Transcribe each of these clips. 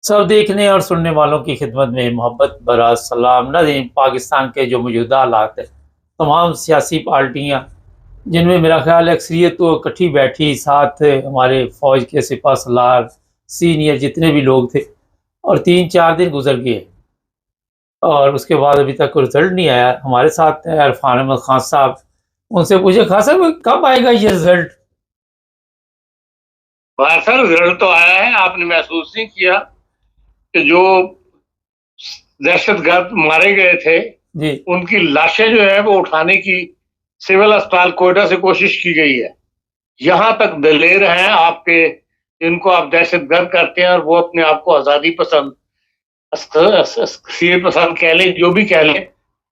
सब देखने और सुनने वालों की खिदमत में मोहब्बत भरा सलाम। नाज़रीन, पाकिस्तान के जो मौजूदा हालात है, तमाम सियासी पार्टियाँ जिनमें मेरा ख्याल है अक्सरियत तो इकट्ठी बैठी, साथ हमारे फ़ौज के सिपह सलार सीनियर जितने भी लोग थे, और 3-4 दिन गुजर गए और उसके बाद अभी तक कोई रिजल्ट नहीं आया। हमारे साथ है इरफान अहमद खान साहब। उनसे पूछे, खान साहब कब आएगा ये रिजल्ट? सर रिजल्ट तो आया है। आपने महसूस नहीं किया कि जो दहशतगर्द मारे गए थे जी। उनकी लाशें जो है वो उठाने की सिविल अस्पताल कोयटा से कोशिश की गई है। यहां तक दलेर हैं आपके, जिनको आप दहशतगर्द करते हैं और वो अपने आप को आजादी पसंद सीर पसंद कह लें, जो भी कह लें,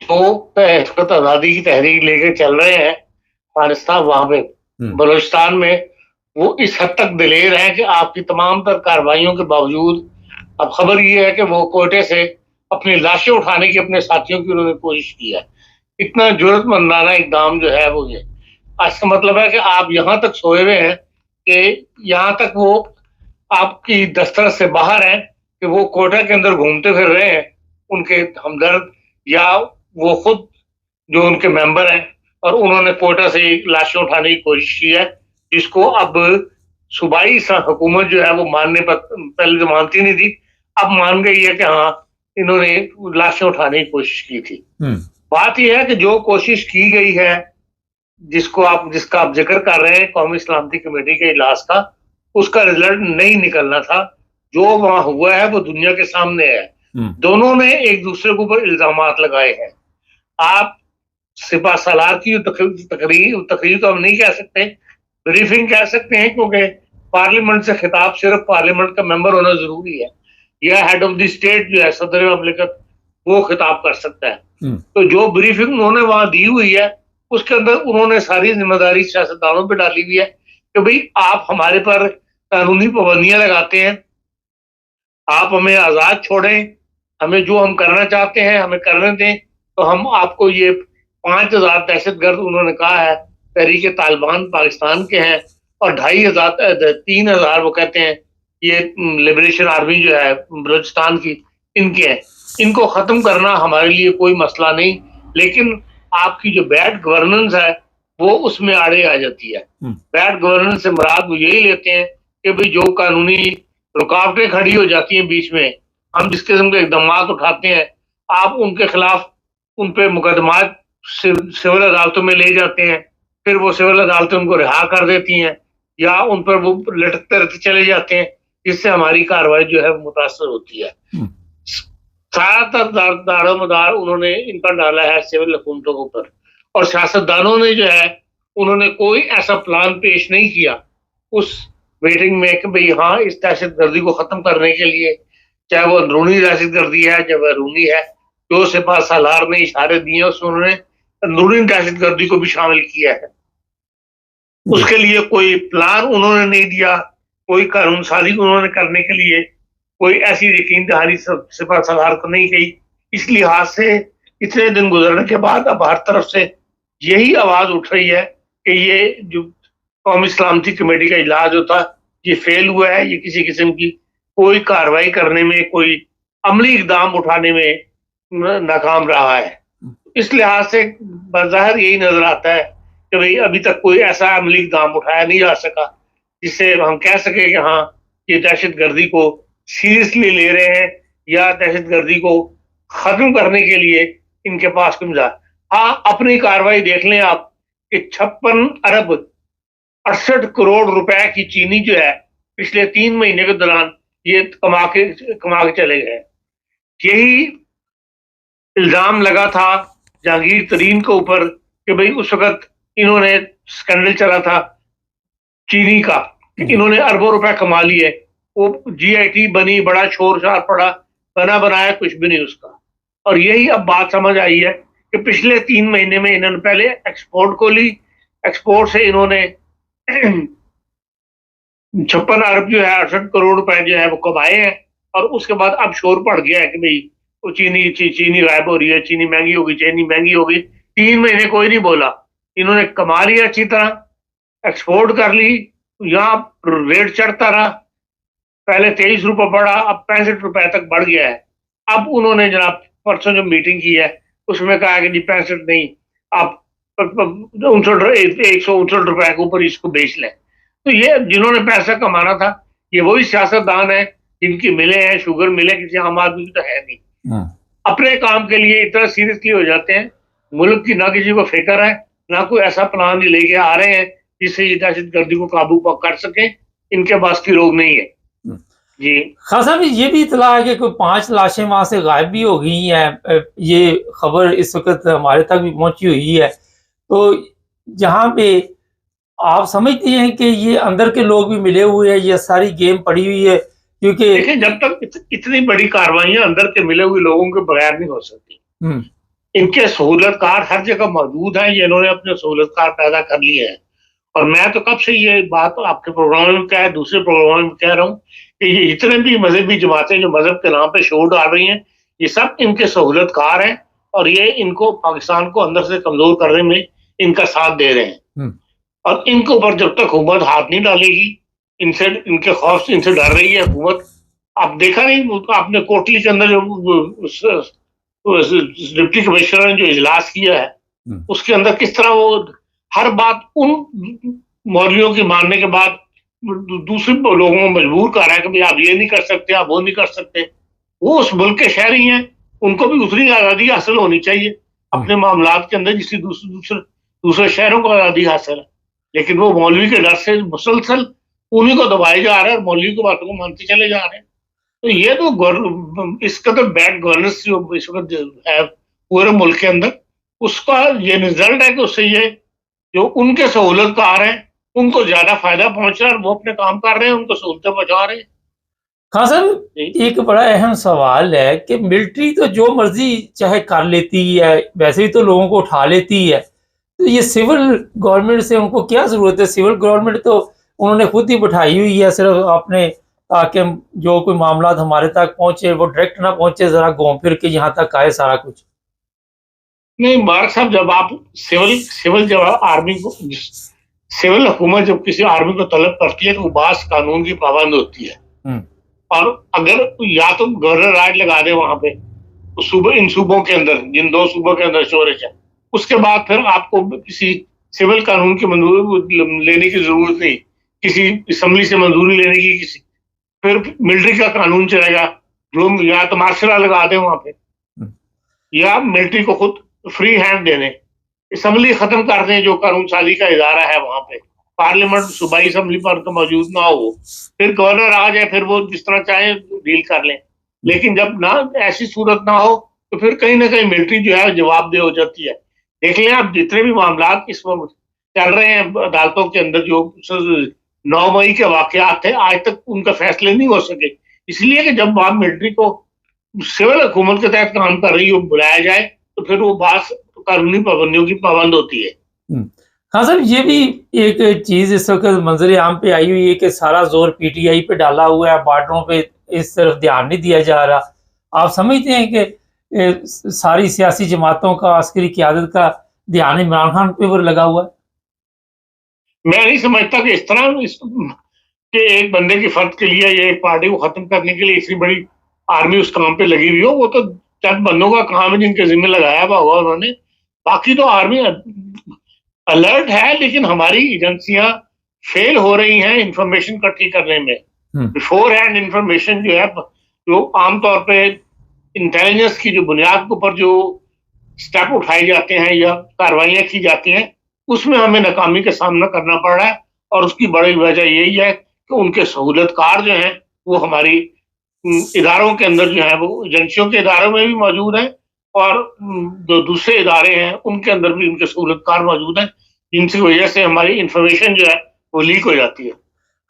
तो आजादी की तहरीक लेके चल रहे हैं अफगानिस्तान, वहां पे बलूचिस्तान में। वो इस हद तक दिलेर हैं कि आपकी तमाम तर कार्रवाइयों के बावजूद अब खबर ये है कि वो कोयटे से अपनी लाशें उठाने की अपने साथियों की उन्होंने कोशिश की है। इतना जुर्रतमंदाना इकदाम जो है वो ये, इसका मतलब है कि आप यहां तक सोए हुए हैं कि यहां तक वो आपकी दस्तरस से बाहर हैं कि वो कोयटा के अंदर घूमते फिर रहे हैं उनके हमदर्द, या वो खुद जो उनके मेंबर हैं, और उन्होंने कोयटा से लाशें उठाने की कोशिश की है, जिसको अब सूबाई हुकूमत जो है वो मानने पर पहले तो मानती नहीं थी, अब मान गई है कि हाँ इन्होंने लाशें उठाने की कोशिश की थी। बात यह है कि जो कोशिश की गई है, जिसका आप जिक्र कर रहे हैं कौमी सलामती कमेटी के इजलास का, उसका रिजल्ट नहीं निकलना था। जो वहां हुआ है वो दुनिया के सामने है। दोनों ने एक दूसरे के ऊपर इल्जाम लगाए हैं। आप सिपा सालार की तकरीर तो हम नहीं कह सकते, ब्रीफिंग कह सकते हैं, क्योंकि पार्लियामेंट से खिताब सिर्फ पार्लियामेंट का मेंबर होना जरूरी है, या हेड ऑफ द स्टेट जो है सदर ममलिकत, वो खिताब कर सकता है। तो जो ब्रीफिंग उन्होंने वहां दी हुई है उसके अंदर उन्होंने सारी जिम्मेदारी सियासतदानों पर डाली हुई है कि भाई आप हमारे पर कानूनी पाबंदियां लगाते हैं, आप हमें आजाद छोड़ें, हमें जो हम करना चाहते हैं हमें करने दें, तो हम आपको ये 5,000 दहशतगर्द उन्होंने कहा है तहरीक तालिबान पाकिस्तान के हैं, और 2,500 3,000 वो कहते हैं ये लिबरेशन आर्मी जो है बलूचिस्तान की, इनके हैं। इनको खत्म करना हमारे लिए कोई मसला नहीं, लेकिन आपकी जो बैड गवर्नेंस है वो उसमें आड़े आ जाती है। बैड गवर्नेंस से मुराद वो यही लेते हैं कि भाई जो कानूनी रुकावटें खड़ी हो जाती हैं बीच में, हम जिस किस्म के इकदाम उठाते हैं, आप उनके खिलाफ उन पे मुकदमात सिविल अदालतों में ले जाते हैं, फिर वो सिविल अदालतें उनको रिहा कर देती हैं, या उन पर वो लटकते रहते चले जाते हैं, जिससे हमारी कार्रवाई जो है वो मुतासर होती है। ज्यादातर दारोमदार उन्होंने इन पर डाला है सिविल हुकूमतों के ऊपर, और सियासतदानों ने जो है उन्होंने कोई ऐसा प्लान पेश नहीं किया उस मीटिंग में कि भाई हाँ इस दहशतगर्दी को खत्म करने के लिए, चाहे वो अंदरूनी दहशतगर्दी है चाहे बैरूनी है, जो सिपा सालार ने इशारे दिए उसमें उन्होंने अंदरूनी दहशतगर्दी को भी शामिल किया है। उसके लिए कोई प्लान उन्होंने नहीं दिया, कोई कानून साजी उन्होंने करने के लिए कोई ऐसी यकीन दहानी सिपा सालार को नहीं गई। इस लिहाज से इतने दिन गुजरने के बाद अब हर तरफ से यही आवाज उठ रही है कि ये जो कौमी सलामती कमेटी का इजलास जो था ये फेल हुआ है, ये किसी किस्म की कोई कार्रवाई करने में, कोई अमली इकदाम उठाने में नाकाम रहा है। इस लिहाज से बज़ाहिर यही नजर आता है कि भाई अभी तक कोई ऐसा अमली इकदाम उठाया नहीं जा सका जिससे हम कह सके कि हाँ ये दहशतगर्दी को सीरियसली ले रहे हैं, या दहशतगर्दी को खत्म करने के लिए इनके पास कुछ। हाँ, अपनी कार्रवाई देख लें आप कि 56 अरब 68 करोड़ रुपए की चीनी जो है पिछले 3 महीने के दौरान ये कमा के चले गए। यही इल्जाम लगा था जहांगीर तरीन के ऊपर कि भाई उस वक्त इन्होंने स्कैंडल चला था चीनी का, इन्होंने अरबों रुपए कमा लिए, वो जीआईटी बनी, बड़ा शोर शोर पड़ा, बना बनाया कुछ भी नहीं उसका। और यही अब बात समझ आई है कि पिछले 3 महीने में इन्होंने पहले एक्सपोर्ट को ली, एक्सपोर्ट से इन्होंने 56 अरब जो है 68 करोड़ रुपए जो है वो कमाए हैं, और उसके बाद अब शोर पड़ गया है कि भाई वो चीनी गायब हो रही है, चीनी महंगी होगी, चीनी महंगी होगी। 3 महीने कोई नहीं बोला, इन्होंने कमा लिया अच्छी तरह, एक्सपोर्ट कर ली, यहाँ रेट चढ़ता रहा, पहले 23 रुपए बढ़ा, अब 65 रुपए तक बढ़ गया है। अब उन्होंने जनाब परसों जो मीटिंग की है उसमें कहा कि जी 65 नहीं, आप 159 रुपए के ऊपर इसको बेच लें। तो ये जिन्होंने पैसा कमाना था ये वही सियासतदान है जिनकी मिले हैं, शुगर मिले किसी आम आदमी की तो है नहीं। अपने काम के लिए इतना सीरियसली हो जाते हैं, मुल्क की ना किसी को फिक्र है, ना कोई ऐसा प्लान लेके आ रहे हैं जिससे ये दहशतगर्दी को काबू कर सके। इनके पास की रोग नहीं है जी। खान साहब ये भी इतला है कि कोई 5 लाशें वहां से गायब भी हो गई हैं, ये खबर इस वक्त हमारे तक भी पहुंची हुई है। तो जहां पे आप समझते हैं कि ये अंदर के लोग भी मिले हुए हैं, ये सारी गेम पड़ी हुई है? क्योंकि देखिए जब तक इतनी बड़ी कार्रवाइयां अंदर के मिले हुए लोगों के बगैर नहीं हो सकती। इनके सहूलतकार हर जगह मौजूद हैं, ये इन्होंने अपने सहूलतकार पैदा कर लिए हैं। और मैं तो कब से ये बात आपके प्रोग्राम में क्या है, दूसरे प्रोग्राम में कह रहा हूँ कि ये जितने भी मजहबी जमातें जो मजहब के नाम पे शोर डाल रही हैं, ये सब इनके सहूलतकार हैं और ये इनको पाकिस्तान को अंदर से कमजोर करने में इनका साथ दे रहे हैं। और इनके ऊपर जब तक हुकूमत हाथ नहीं डालेगी, इनसे इनके खौफ से इनसे डर रही है हुकूमत। आप देखा नहीं आपने कोटली के अंदर जो डिप्टी कमिश्नर ने जो इजलास किया है उसके अंदर किस तरह वो हर बात उन मौलवियों की मानने के बाद दूसरे लोगों को मजबूर कर रहा है कि भाई आप ये नहीं कर सकते, आप वो नहीं कर सकते। वो उस मुल्क के शहरी हैं, उनको भी उतनी आज़ादी हासिल होनी चाहिए अपने मामलात के अंदर जिसकी दूसरे शहरों को आज़ादी हासिल है। लेकिन वो मौलवी के डर से मुसलसल उन्हीं को दबाए जा रहे हैं और मौलवी की बातों को मानते चले जा रहे हैं। तो ये तो इसका तो बैड गवर्नेंस जो इस वक्त है पूरे मुल्क के अंदर, उसका ये रिजल्ट है कि उससे ये जो उनके सहूलतकार हैं उनको ज्यादा फायदा पहुंच रहा है और वो अपने काम कर रहे हैं, उनको सहूलतें पहुंचा रहे हैं। खान साहब एक बड़ा अहम सवाल है कि मिलिट्री तो जो मर्जी चाहे कर लेती है, वैसे ही तो लोगों को उठा लेती है, तो ये सिविल गवर्नमेंट से उनको क्या जरूरत है? सिविल गवर्नमेंट तो उन्होंने खुद ही बैठाई हुई है, सिर्फ अपने ताकि जो कोई मामला हमारे तक पहुंचे वो डायरेक्ट ना पहुंचे, जरा घूम फिर के यहाँ तक आए सारा कुछ। नहीं मार्क साहब, जब आप सिविल जब आर्मी को सिविल हुकूमत जब किसी आर्मी को तलब करती है तो वो बास कानून की पाबंद होती है। और अगर या तो गवर्नर राज लगा दे वहां पे तो इन सूबों के अंदर, जिन 2 सूबों के अंदर शोरश है, उसके बाद फिर आपको किसी सिविल कानून की मंजूरी लेने की जरूरत नहीं, किसी असेंबली से मंजूरी लेने की, किसी फिर मिलिट्री का कानून चलेगा। जो या तो मार्शल लॉ लगा दे वहां पे या मिलिट्री को खुद फ्री हैंड देने, असेंबली खत्म कर दें जो कानून साजी का इदारा है वहां पे, पार्लियामेंट सूबाई असेंबली पर तो मौजूद ना हो, फिर गवर्नर आ जाए, फिर वो जिस तरह चाहे डील कर लें। लेकिन जब ना ऐसी सूरत ना हो तो फिर कहीं ना कहीं मिलिट्री जो है जवाबदेह हो जाती है। देख लें आप जितने भी मामला इस वक्त चल रहे हैं अदालतों के अंदर, जो 9 मई के वाकयात थे आज तक उनका फैसले नहीं हो सके, इसलिए कि जब वहां मिलिट्री को सिविल हुकूमत के तहत काम कर रही हो बुलाया जाए तो फिर वो बात कानूनी पाबंदियों की पाबंद होती है। हाँ साहब, ये भी एक चीज इस वक्त मंजर आम पे आई हुई है कि सारा जोर पीटीआई पे डाला हुआ है, बॉर्डरों पे इस तरफ ध्यान नहीं दिया जा रहा। आप समझते हैं कि सारी सियासी जमातों का, अस्करी क़यादत का ध्यान इमरान खान पे ऊपर लगा हुआ है? मैं नहीं समझता कि इस तरह कि एक बंदे की फर्द के लिए ये एक पार्टी को खत्म करने के लिए इतनी बड़ी आर्मी उस काम पे लगी हुई हो। वो तो चंद बंदों का काम है जिनके जिम्मे लगाया हुआ होगा उन्होंने, बाकी तो आर्मी अलर्ट है। लेकिन हमारी एजेंसियां फेल हो रही हैं इंफॉर्मेशन इकट्ठी करने में। बिफोर हैंड इंफॉर्मेशन जो है, जो आमतौर पे इंटेलिजेंस की जो बुनियाद के ऊपर जो स्टेप उठाए जाते हैं या कार्रवाइयां की जाती हैं, उसमें हमें नाकामी का सामना करना पड़ रहा है। और उसकी बड़ी वजह यही है कि उनके सहूलतकार जो हैं वो हमारी इदारों के अंदर जो है वो एजेंसियों के इदारों में भी मौजूद हैं और जो दूसरे इदारे हैं उनके अंदर भी उनके सहूलतकार मौजूद हैं, जिनकी वजह से हमारी इंफॉर्मेशन जो है वो लीक हो जाती है।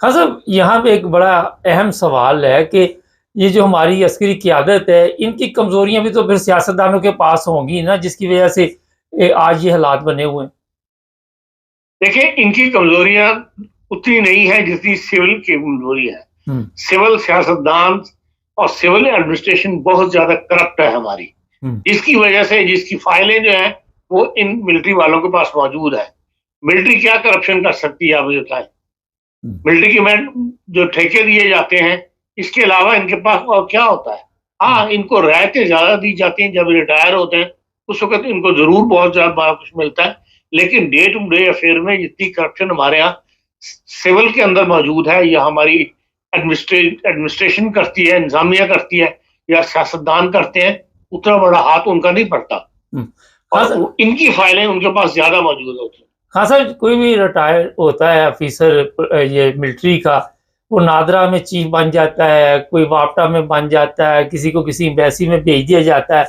हाँ साहब, यहाँ पे एक बड़ा अहम सवाल है कि ये जो हमारी अस्करी क़यादत है, इनकी कमजोरियां भी तो फिर सियासतदानों के पास होंगी ना, जिसकी वजह से आज ये हालात बने हुए हैं। देखिए, इनकी कमजोरियां उतनी नहीं है जितनी सिविल की कमजोरी है। सिविल सियासतदान और सिविल एडमिनिस्ट्रेशन बहुत ज्यादा करप्ट है हमारी, जिसकी वजह से जिसकी फाइलें जो है वो इन मिलिट्री वालों के पास मौजूद है। मिलिट्री क्या करप्शन कर सकती है आप बताएं? मिलिट्री की जो ठेके दिए जाते हैं इसके अलावा इनके पास और क्या होता है? हाँ, इनको रियायतें ज्यादा दी जाती हैं जब रिटायर होते हैं, उस वक्त इनको जरूर बहुत ज्यादा कुछ मिलता है, लेकिन डे टू डे अफेयर में जितनी करप्शन हमारे यहाँ सिविल के अंदर मौजूद है, या हमारी एडमिनिस्ट्रेशन करती है, इंतजामिया करती है, या सियासतदान करते हैं, उतना बड़ा हाथ उनका नहीं पड़ता। और इनकी फाइलें उनके पास ज्यादा मौजूद होती हैं। हाँ सर, कोई भी रिटायर होता है ऑफिसर ये मिलिट्री का, वो नादरा में चीफ बन जाता है, कोई वापटा में बन जाता है, किसी को किसी एम्बेसी में भेज दिया जाता है,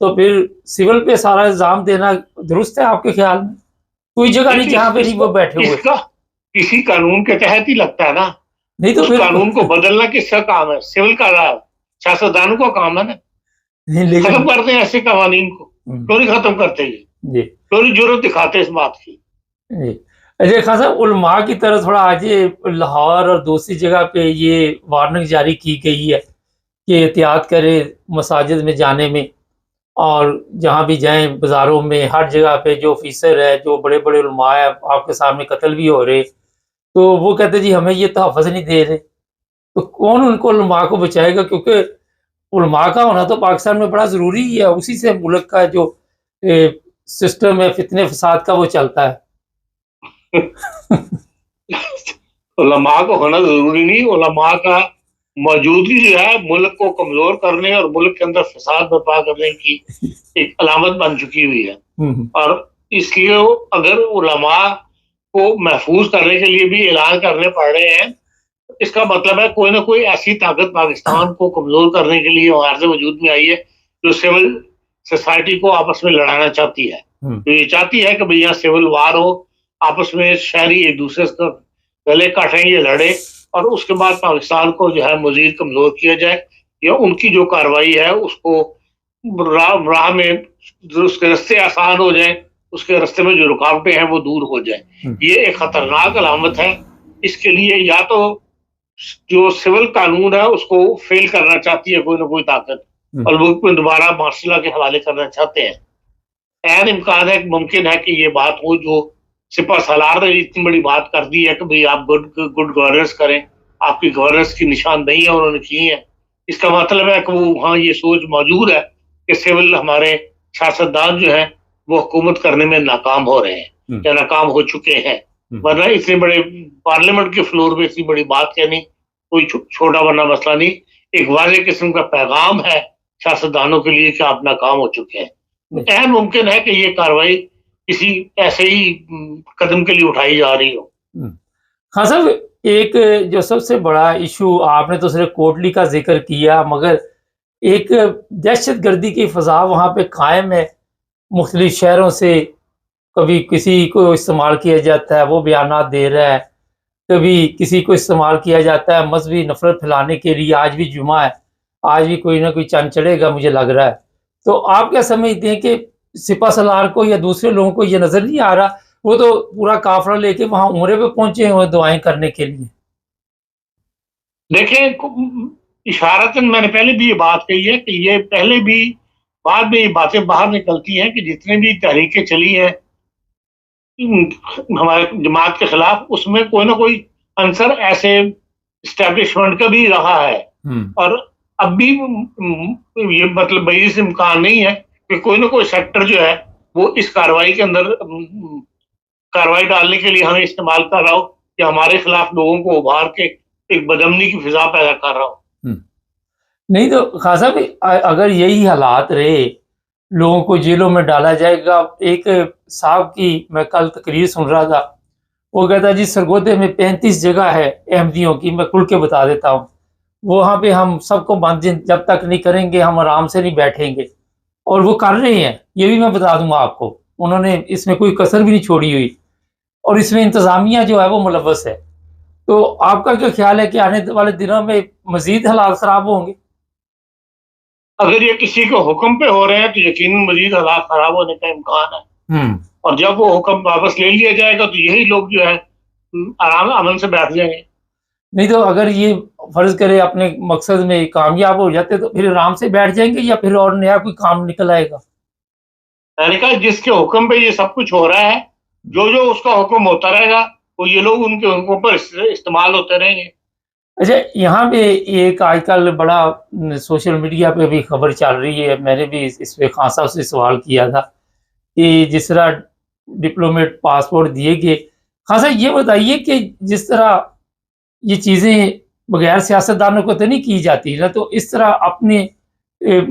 तो फिर सिविल पे सारा इल्जाम देना दुरुस्त है आपके ख्याल में? कोई जगह नहीं जहाँ पे नहीं वो बैठे हुए। किसी कानून के तहत ही लगता है ना, नहीं तो उस कानून को बदलना किसका काम है? सिविल का सियासतदानों का काम है ना। खत्म करते हैं ऐसे कवानीन को, क्यों नहीं खत्म करते? ये क्यों नहीं जरूरत दिखाते इस बात की? अजय खान साहब, उलमा की तरह थोड़ा आज लाहौर और दूसरी जगह पे ये वार्निंग जारी की गई है कि एहतियात करें मसाजिद में जाने में, और जहाँ भी जाएं बाज़ारों में हर जगह पे जो ऑफिसर है, जो बड़े बड़े उलमा है, आपके सामने कत्ल भी हो रहे, तो वो कहते जी हमें ये तहफ़्फ़ुज़ नहीं दे रहे, तो कौन उनको उलमा को बचाएगा? क्योंकि उलमा का होना तो पाकिस्तान में बड़ा ज़रूरी है, उसी से मुल्क का जो सिस्टम है फितने फसाद का वो चलता है। उलमा को होना जरूरी नहीं, उलमा का मौजूदगी जो है मुल्क को कमजोर करने और मुल्क के अंदर फसाद बर्पा करने की एक अलामत बन चुकी हुई है। और इसलिए अगर उलमा को महफूज करने के लिए भी ऐलान करने पड़ रहे हैं, इसका मतलब है कोई ना कोई ऐसी ताकत पाकिस्तान को कमजोर करने के लिए हमारे वजूद में आई है, जो सिविल सोसाइटी को आपस में लड़ाना चाहती है। तो ये चाहती है कि भाई यहाँ सिविल वार हो, आपस में शहरी एक दूसरे को गले काटें, ये लड़े, और उसके बाद पाकिस्तान को जो है मजीद कमजोर किया जाए, या उनकी जो कार्रवाई है उसको राह में उसके रास्ते आसान हो जाए, उसके रास्ते में जो रुकावटें हैं वो दूर हो जाए। ये एक खतरनाक अलामत है। इसके लिए या तो जो सिविल कानून है उसको फेल करना चाहती है कोई ना कोई ताकत, और मुल्क में दोबारा मार्शल के हवाले करना चाहते हैं। ऐन इम्कान है, मुमकिन है कि ये बात हो जो सिपा सलार ने इतनी बड़ी बात कर दी है कि भाई आप गुड गवर्नेंस करें, आपकी गवर्नेंस की निशानदेही है उन्होंने की है। इसका मतलब है कि वो वहाँ ये सोच मौजूद है कि सिविल हमारे सियासतदान जो है वो हुकूमत करने में नाकाम हो रहे हैं या नाकाम हो चुके हैं। वरना इतने बड़े पार्लियामेंट के फ्लोर पे इतनी बड़ी बात कहनी कोई छोटा बड़ा मसला नहीं, एक वाज़ेह किस्म का पैगाम है सियासतदानों के लिए कि आप नाकाम हो चुके हैं। ऐन मुमकिन है कि ये कार्रवाई किसी ऐसे ही कदम के लिए उठाई जा रही हो। हाँ साहब, एक जो सबसे बड़ा इशू आपने तो सिर्फ कोटली का जिक्र किया, मगर एक दहशतगर्दी की फ़ज़ा वहाँ पे कायम है। मुख्तलिफ शहरों से कभी किसी को इस्तेमाल किया जाता है, वो बयानात दे रहा है, कभी किसी को इस्तेमाल किया जाता है मजहबी नफरत फैलाने के लिए। आज भी जुमा है, आज भी कोई ना कोई चंद चढ़ेगा मुझे लग रहा है। तो आप क्या समझते हैं कि सिपा सलार को या दूसरे लोगों को ये नज़र नहीं आ रहा, वो तो पूरा काफिला लेके वहाँ उम्रे पे पहुंचे हैं दुआएं करने के लिए? देखें, इशारतन मैंने पहले भी ये बात कही है कि ये पहले भी बाद में ये बातें बाहर निकलती हैं कि जितने भी तहरीकें चली हैं हमारे जमात के खिलाफ, उसमें कोई ना कोई अंसर ऐसे इस्टेब्लिशमेंट का भी रहा है। और अब भी ये मतलब बई से इम्कान नहीं है कि कोई ना कोई सेक्टर जो है वो इस कार्रवाई के अंदर कार्रवाई डालने के लिए हमें इस्तेमाल कर रहा हो, या हमारे खिलाफ लोगों को उभार के एक बदमनी की फिजा पैदा कर रहा हो। नहीं तो खासा भी अगर यही हालात रहे, लोगों को जेलों में डाला जाएगा। एक साहब की मैं कल तकरीर सुन रहा था, वो कहता जी सरगोदे में 35 जगह है अहमदियों की, मैं खुल के बता देता हूँ, वहाँ पे हम सबको बंद जब तक नहीं करेंगे हम आराम से नहीं बैठेंगे। और वो कर रहे हैं, ये भी मैं बता दूंगा आपको, उन्होंने इसमें कोई कसर भी नहीं छोड़ी हुई, और इसमें इंतज़ामिया जो है वो मुलव्वस है। तो आपका क्या ख्याल है कि आने वाले दिनों में मजीद हालात खराब होंगे? अगर ये किसी के हुक्म पे हो रहे हैं तो यकीनन मजीद हालात खराब होने का इम्कान है। और जब वो हुक्म वापस ले लिया जाएगा तो यही लोग जो है आराम अमन से बैठ जाएंगे। नहीं तो अगर ये फर्ज करे अपने मकसद में कामयाब हो जाते तो फिर आराम से बैठ जाएंगे, या फिर और नया कोई काम निकल आएगा? मैंने कहा जिसके हुक्म पे ये सब कुछ हो रहा है, जो जो उसका हुक्म होता रहेगा वो ये लोग उनके हुक्म पर इस्तेमाल होते रहेंगे। अच्छा, यहाँ पे एक आजकल बड़ा सोशल मीडिया पे भी खबर चल रही है, मैंने भी इस पे खान साहब से सवाल किया था कि जिस तरह डिप्लोमेट पासपोर्ट दिए गए, खान साहब ये बताइए कि जिस तरह ये चीज़ें बगैर सियासतदानों को तो नहीं की जाती ना, तो इस तरह अपने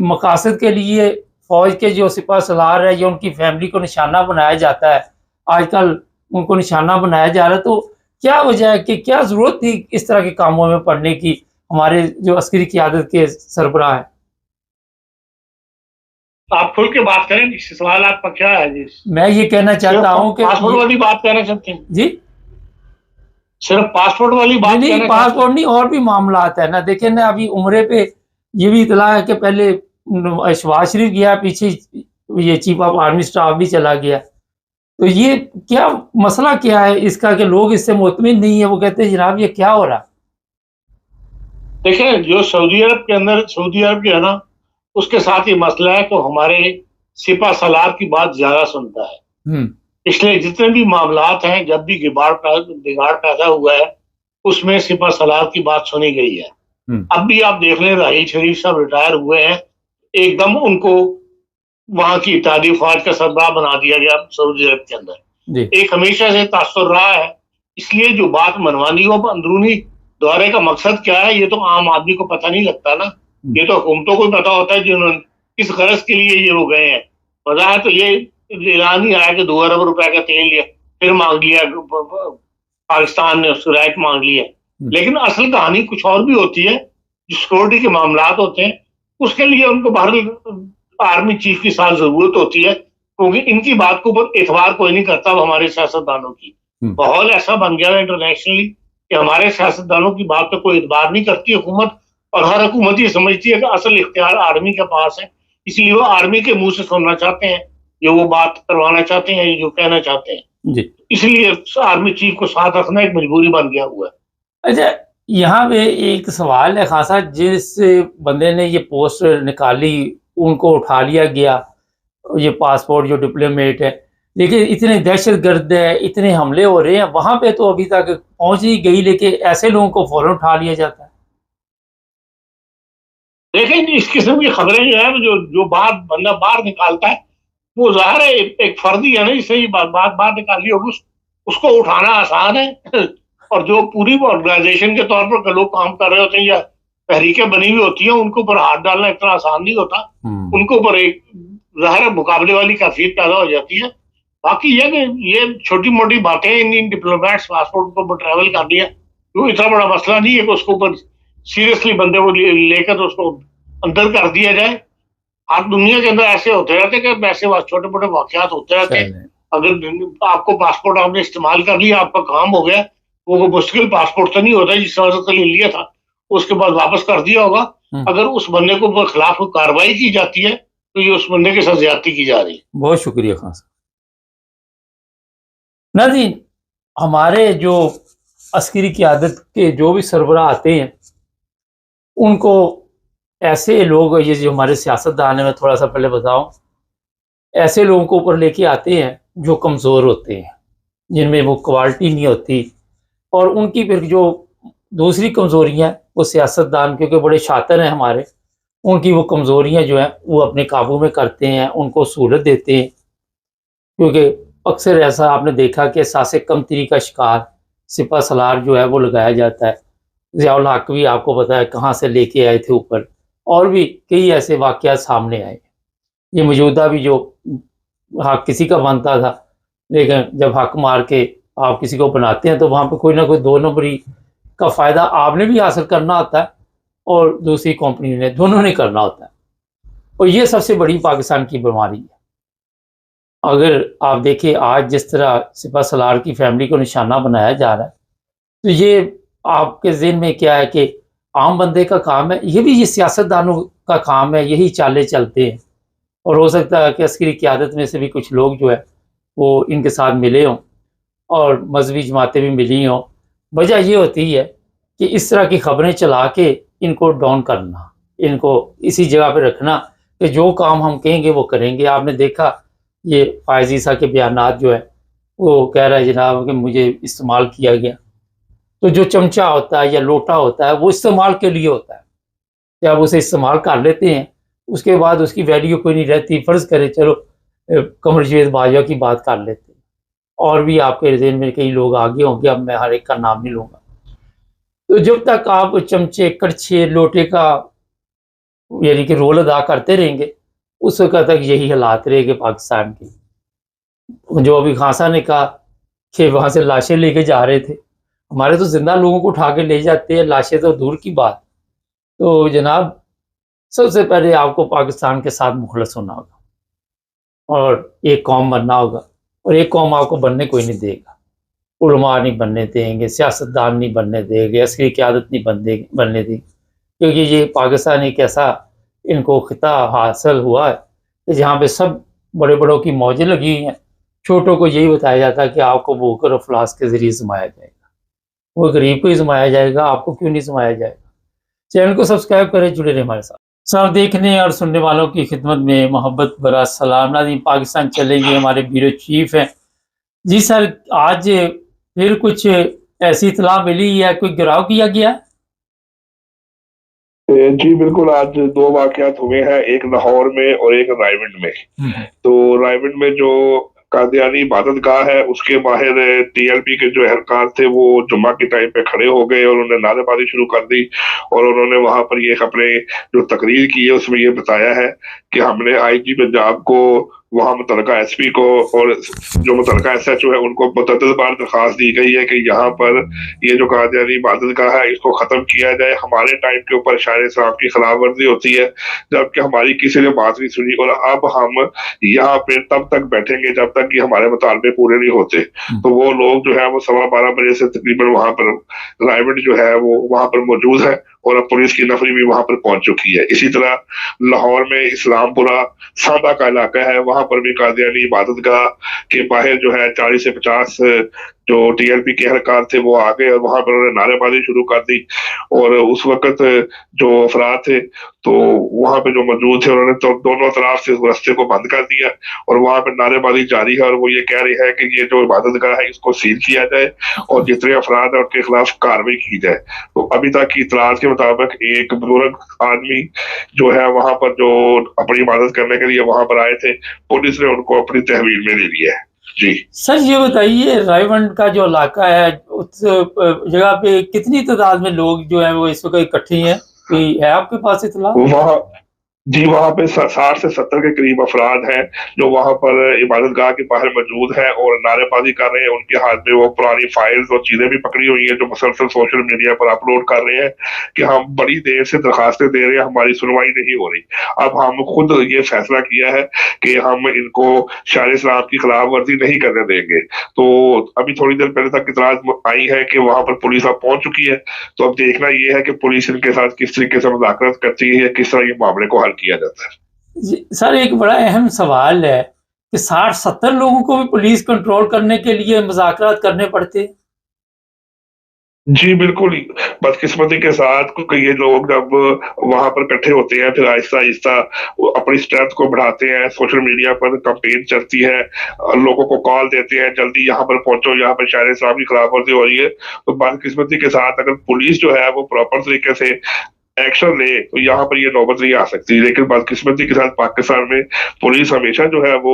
मकासद के लिए फ़ौज के जो सिपह सलार है या उनकी फैमिली को निशाना बनाया जाता है, आजकल उनको निशाना बनाया जा रहा है, तो क्या वजह है कि क्या ज़रूरत थी इस तरह के कामों में पड़ने की, हमारे जो अस्करी क़यादत के सरबराह हैं? आप खुल के बात करें, सवाल आपका क्या है जी? मैं ये कहना चाहता हूँ कि पासपोर्ट वाली बात कहना चाहते हैं? जी? सिर्फ पासपोर्ट वाली बात नहीं, कहना पासपोर्ट नहीं, और भी मामलात है ना। देखिए ना, अभी उम्रे पे ये भी इतला है कि पहले शहबाज शरीफ गया, पीछे ये चीफ ऑफ आर्मी स्टाफ भी चला गया। तो ये क्या मसला क्या है इसका कि लोग इससे मुतमिन नहीं है, वो कहते हैं जनाब ये क्या हो रहा? देखिए, जो सऊदी अरब के अंदर, सऊदी अरब जो है ना, उसके साथ ये मसला है तो हमारे सिपा सलार की बात ज्यादा सुनता है। इसलिए जितने भी मामलात हैं, जब भी बिगाड़ पैदा हुआ है, उसमें सिपा सलार की बात सुनी गई है। अब भी आप देख लें, राहील शरीफ साहब रिटायर हुए हैं, एकदम उनको वहां की इत्तेहादी फौज का सरबराह बना दिया गया सऊदी अरब के अंदर। एक हमेशा से तासुर रहा है, इसलिए जो बात मनवानी हो, अंदरूनी दौरे का मकसद क्या है, ये तो आम आदमी को पता नहीं लगता ना। ये तो हुकूमतों को पता होता है जिन्होंने किस गरज के लिए ये हो गए हैं। वजह है तो ये ऐलान ही आया कि 2 अरब रुपए का तेल लिया, फिर मांग लिया पाकिस्तान ने, उसको राइट मांग लिया। लेकिन असल कहानी कुछ और भी होती है। जो सिक्योरिटी के मामलात होते हैं, उसके लिए उनको बाहर आर्मी चीफ की साथ जरूरत होती है, क्योंकि इनकी बात को ऊपर एतबार कोई नहीं करता। हमारे सियासतदानों की माहौल ऐसा बन गया है इंटरनेशनली कि हमारे सियासतदानों की बात पे कोई एतबार नहीं करती हुकूमत, और हर हुकूमत ये समझती है कि असल इख्तियार आर्मी के पास है, इसलिए वो आर्मी के मुंह से सुनना चाहते हैं, ये वो बात करवाना चाहते हैं, जो कहना चाहते हैं जी। इसलिए आर्मी चीफ को साथ रखना एक मजबूरी बन गया हुआ है। अच्छा, यहाँ पे एक सवाल है खासा, जिस बंदे ने ये पोस्ट निकाली उनको उठा लिया गया, ये पासपोर्ट जो डिप्लोमेट है, लेकिन इतने दहशतगर्द है, इतने हमले हो रहे हैं वहां पे, तो अभी तक पहुंच ही गई, लेकिन ऐसे लोगों को फौरन उठा लिया जाता है। लेकिन इस किस्म की खबरें जो है, जो बात बंदा बाहर निकालता है, वो जाहिर है एक फर्दी है ना, इससे ही बात बाहर निकाली होगी, उसको उठाना आसान है। और जो पूरी ऑर्गेनाइजेशन के तौर पर लोग काम कर रहे होते हैं या तहरीकें बनी हुई होती हैं, उनको ऊपर हाथ डालना इतना आसान नहीं होता। उनको ऊपर एक ज़ाहिर मुकाबले वाली कैफियत पैदा हो जाती है। बाकी ये छोटी मोटी बातें इन डिप्लोमेट्स पासपोर्ट को ट्रैवल कर लिया, तो इतना बड़ा मसला नहीं है कि उसको ऊपर सीरियसली बंदे को लेकर उसको अंदर कर दिया जाए। आप दुनिया के अंदर ऐसे होते रहते कि ऐसे छोटे मोटे वाकयात होते रहते हैं। अगर आपको पासपोर्ट आपने इस्तेमाल कर लिया, आपका काम हो गया, वो मुश्किल पासपोर्ट तो नहीं होता जिस वजह से लिया था, उसके बाद वापस कर दिया होगा। अगर उस बंदे को खिलाफ कार्रवाई की जाती है, तो ये उस बंदे के साथ ज्यादती की जा रही है। बहुत शुक्रिया खान साहब। नाज़रीन, हमारे जो अस्करी क़यादत के जो भी सरबराह आते हैं, उनको ऐसे लोग, ये जो हमारे सियासतदान हैं, मैं थोड़ा सा पहले बताऊं, ऐसे लोगों को ऊपर लेके आते हैं जो कमज़ोर होते हैं, जिनमें वो क्वालिटी नहीं होती, और उनकी फिर जो दूसरी कमज़ोरियाँ, वो सियासतदान क्योंकि बड़े शातिर हैं हमारे, उनकी वो कमज़ोरियाँ जो हैं वो अपने काबू में करते हैं, उनको सहूलत देते हैं। क्योंकि अक्सर ऐसा आपने देखा कि सासे कमतरी का शिकार सिपह सलार जो है वो लगाया जाता है। ज़ियाउल हक भी आपको पता है कहाँ से लेके आए थे ऊपर, और भी कई ऐसे वाक़यात सामने आए। ये मौजूदा भी जो हक किसी का बनता था, लेकिन जब हक मार के आप किसी को बनाते हैं तो वहाँ पे कोई ना कोई 2 नंबरी का फ़ायदा आपने भी हासिल करना होता है और दूसरी कंपनी ने, दोनों ने करना होता है। और ये सबसे बड़ी पाकिस्तान की बीमारी है। अगर आप देखिए आज जिस तरह सिपह सलार की फैमिली को निशाना बनाया जा रहा है, तो ये आपके ज़हन में क्या है कि आम बंदे का काम है, ये भी ये सियासतदानों का काम है, यही चालें चलते हैं। और हो सकता है कि अस्करी क़यादत में से भी कुछ लोग जो है वो इनके साथ मिले हों और मजहबी जमातें भी मिली हों। वजह ये होती है कि इस तरह की खबरें चला के इनको डाउन करना, इनको इसी जगह पे रखना कि जो काम हम कहेंगे वो करेंगे। आपने देखा ये फ़ायज़ ईसा के बयानात जो है, वो कह रहा है जनाब कि मुझे इस्तेमाल किया गया। तो जो चमचा होता है या लोटा होता है वो इस्तेमाल के लिए होता है, जब उसे इस्तेमाल कर लेते हैं उसके बाद उसकी वैल्यू कोई नहीं रहती। फ़र्ज़ करें चलो कमर जावेद बाजवा की बात कर लेते हैं, और भी आपके ज़हन में कई लोग आगे होंगे, अब मैं हर एक का नाम नहीं लूँगा। तो जब तक आप चमचे, कड़छे, लोटे का यानी कि रोल अदा करते रहेंगे, उस वक़्त तक यही हालात रहेंगे पाकिस्तान के। जो अभी खान साहब ने कहा कि वहाँ से लाशें लेके जा रहे थे, हमारे तो ज़िंदा लोगों को उठा के ले जाते हैं, लाशें तो दूर की बात। तो जनाब, सबसे पहले आपको पाकिस्तान के साथ मुखलस होना होगा और एक कौम बनना होगा, और एक कौम आपको बनने कोई नहीं देगा। उलमा नहीं बनने देंगे, सियासतदान नहीं बनने देंगे, असली क़यादत नहीं बनने देंगे, क्योंकि ये पाकिस्तान एक ऐसा इनको खिता हासिल हुआ है कि जहाँ पे सब बड़े-बड़ों की मौजें लगी हुई हैं, छोटों को यही बताया जाता है कि आपको भूख और अफ़लास के ज़रिए ज़माया जाएगा। वो गरीब को ही ज़माया जाएगा, आपको क्यों नहीं ज़माया जाएगा? चैनल को सब्सक्राइब करें, जुड़े रहें हमारे साथ। सब देखने और सुनने वालों की खिदमत में मोहब्बत भरा सलाम। नाज़रीन, पाकिस्तान चलेंगे, हमारे ब्यूरो चीफ हैं। जी सर, आज फिर कुछ ऐसी इत्तला मिली है, कोई गिराव किया गया? जी बिल्कुल, आज दो वाकयात हुए हैं, एक लाहौर में और एक रायवंड में। तो रायवंड में जो कादियानी इबादत गाह है उसके बाहर टीएलपी के जो एहलकार थे वो जुम्मा के टाइम पे खड़े हो गए और उन्होंने नारेबाजी शुरू कर दी, और उन्होंने वहां पर ये अपने जो तकरीर की है उसमें ये बताया है कि हमने आईजी पंजाब को, वहां मुतलका एसपी को और जो मुतलका एसएचओ है उनको मुतअद्दिद बार दरखास्त दी गई है कि यहाँ पर ये जो कादियानी इबादत गाह है इसको खत्म किया जाए। हमारे टाइम के ऊपर शायर साहब की खिलाफ वर्जी होती है, जबकि हमारी किसी ने बात नहीं सुनी, और अब हम यहाँ पे तब तक बैठेंगे जब तक कि हमारे मुतालबे पूरे नहीं होते। तो वो लोग जो है वो 12:15 बजे से तकरीबन वहां पर रायवंड जो है वो वहां पर मौजूद है, और अब पुलिस की नफरी भी वहां पर पहुंच चुकी है। इसी तरह लाहौर में इस्लामपुरा सादा का इलाका है, वहां पर भी कादियानी इबादत गाह के बाहर जो है 40 से 50 जो टीएलपी के एहलकार थे वो आ गए और वहां पर उन्होंने नारेबाजी शुरू कर दी। और उस वक्त जो अफराद थे तो वहां पे जो मौजूद थे उन्होंने तो दोनों तरफ से रास्ते को बंद कर दिया, और वहां पर नारेबाजी जारी है, और वो ये कह रही है कि ये जो इबादत गाह है इसको सील किया जाए और जितने अफराद है उनके खिलाफ कार्रवाई की जाए। तो अभी तक की इतलात के मुताबिक एक बुजुर्ग आदमी जो है वहां पर जो अपनी इबादत करने के लिए वहां पर आए थे, पुलिस ने उनको अपनी तहवील में ले लिया है। जी सर, ये बताइए, रायवंड का जो इलाका है उस जगह पे कितनी तादाद में लोग जो है वो इस वक्त इकट्ठे हैं? कोई है आपके पास इतला? वहाँ जी वहां पे 60 से 70 के करीब अफराद हैं जो वहां पर इबादत गाह के बाहर मौजूद हैं और नारेबाजी कर रहे हैं। उनके हाथ में वो पुरानी फाइल्स और चीजें भी पकड़ी हुई हैं जो मुसलसल सोशल मीडिया पर अपलोड कर रहे हैं कि हम बड़ी देर से दरखास्तें दे रहे हैं, हमारी सुनवाई नहीं हो रही। अब हम खुद ये फैसला किया है कि हम इनको शायर इस्लाम की खिलाफ वर्जी नहीं करने देंगे। तो अभी थोड़ी देर पहले तक इतलात आई है कि वहां पर पुलिस अब पहुंच चुकी है। तो अब देखना ये है कि पुलिस इनके साथ किस तरीके से मुज़ाकरत करती है, किस तरह ये मामले को हल किया जाता है। सर, एक बड़ा अहम सवाल है कि 60-70 लोगों को भी पुलिस कंट्रोल करने के लिए मुज़ाकरात करने पड़ते हैं। जी बिल्कुल, बदकिस्मती के साथ क्योंकि ये लोग जब वहां पर इकट्ठे होते हैं फिर आहिस्ता आहिस्ता अपनी स्ट्रेंथ को बढ़ाते हैं, सोशल मीडिया पर कंपेन चलती है, लोगों को कॉल देते हैं जल्दी यहाँ पर पहुंचो, यहाँ पर शायर साहब की खिलाफ वर्जी हो रही है। तो बदकिस्मती के साथ अगर पुलिस जो है वो प्रॉपर तरीके से एक्शन ले तो यहाँ पर ये नौबत नहीं आ सकती। लेकिन बदकिस्मती के साथ पाकिस्तान में पुलिस हमेशा जो है वो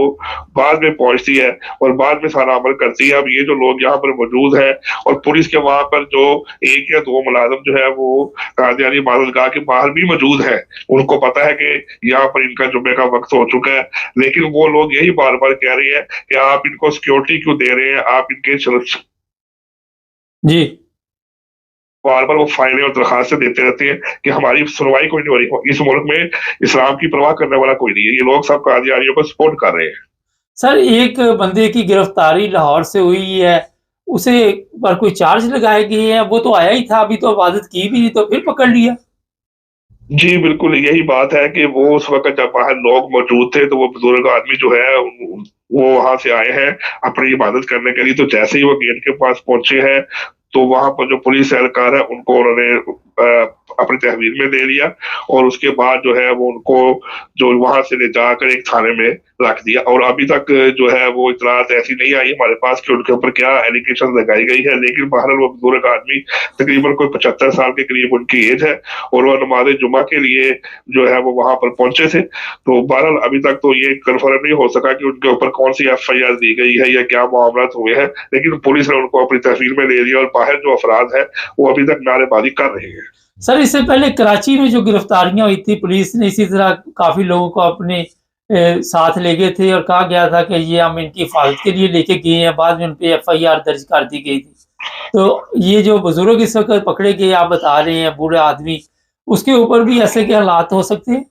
बाद में पहुंचती है और बाद में सारा अमल करती है। अब ये जो लोग यहाँ पर मौजूद है और पुलिस के वहां पर जो 1 या 2 मुलाजिम जो है वो कादियानी इबादत गाह के बाहर भी मौजूद है, उनको पता है कि यहाँ पर इनका जुम्मे का वक्त हो चुका है, लेकिन वो लोग यही बार बार कह रहे हैं कि आप इनको सिक्योरिटी क्यों दे रहे हैं, आप इनके जी बार बार वो फाइलें और दरखास्तें देते रहते हैं कि हमारी सुनवाई कोई नहीं हो रही। इस मुल्क में इस्लाम की परवाह करने वाला कोई नहीं है, ये लोग सब कादियानियों को सपोर्ट कर रहे हैं। सर, एक बंदे की गिरफ्तारी लाहौर से हुई है, उसे पर कोई चार्ज लगाए गए हैं? वो तो आया ही था, अभी तो इबादत की भी नहीं, तो फिर पकड़ लिया। जी बिल्कुल, यही बात है कि वो उस वक्त जब बाहर लोग मौजूद थे तो वो बुजुर्ग आदमी जो है वो वहां से आए हैं अपनी इबादत करने के लिए। तो जैसे ही वो गेट के पास पहुंचे हैं तो वहां पर जो पुलिस एहलकार है उनको उन्होंने अपनी तहवील में ले लिया और उसके बाद जो है वो उनको जो वहां से ले जाकर एक थाने में रख दिया। और अभी तक जो है वो इतलात ऐसी नहीं आई हमारे पास कि उनके ऊपर क्या एलिगेशन लगाई गई है, लेकिन बहरहाल वो बुजुर्ग आदमी तकरीबन कोई 75 साल के करीब उनकी एज है और वो नमाज जुमा के लिए जो है वो वहां पर पहुंचे थे। तो बहरहाल अभी तक तो ये कन्फर्म नहीं हो सका कि उनके ऊपर कौन सी FIR दी गई है या क्या मामला हुए हैं, लेकिन पुलिस ने उनको अपनी तहवील में ले लिया और बाहर जो अफराद है वो अभी तक नारेबाजी कर रहे हैं। सर, इससे पहले कराची में जो गिरफ्तारियां हुई थी, पुलिस ने इसी तरह काफी लोगों को अपने साथ ले गए थे और कहा गया था कि ये हम इनकी हिफाजत के लिए लेके गए हैं, बाद में उन पे FIR दर्ज कर दी गई थी। तो ये जो बुजुर्ग इस वक्त पकड़े गए, आप बता रहे हैं बूढ़े आदमी, उसके ऊपर भी ऐसे के हालात हो सकते हैं?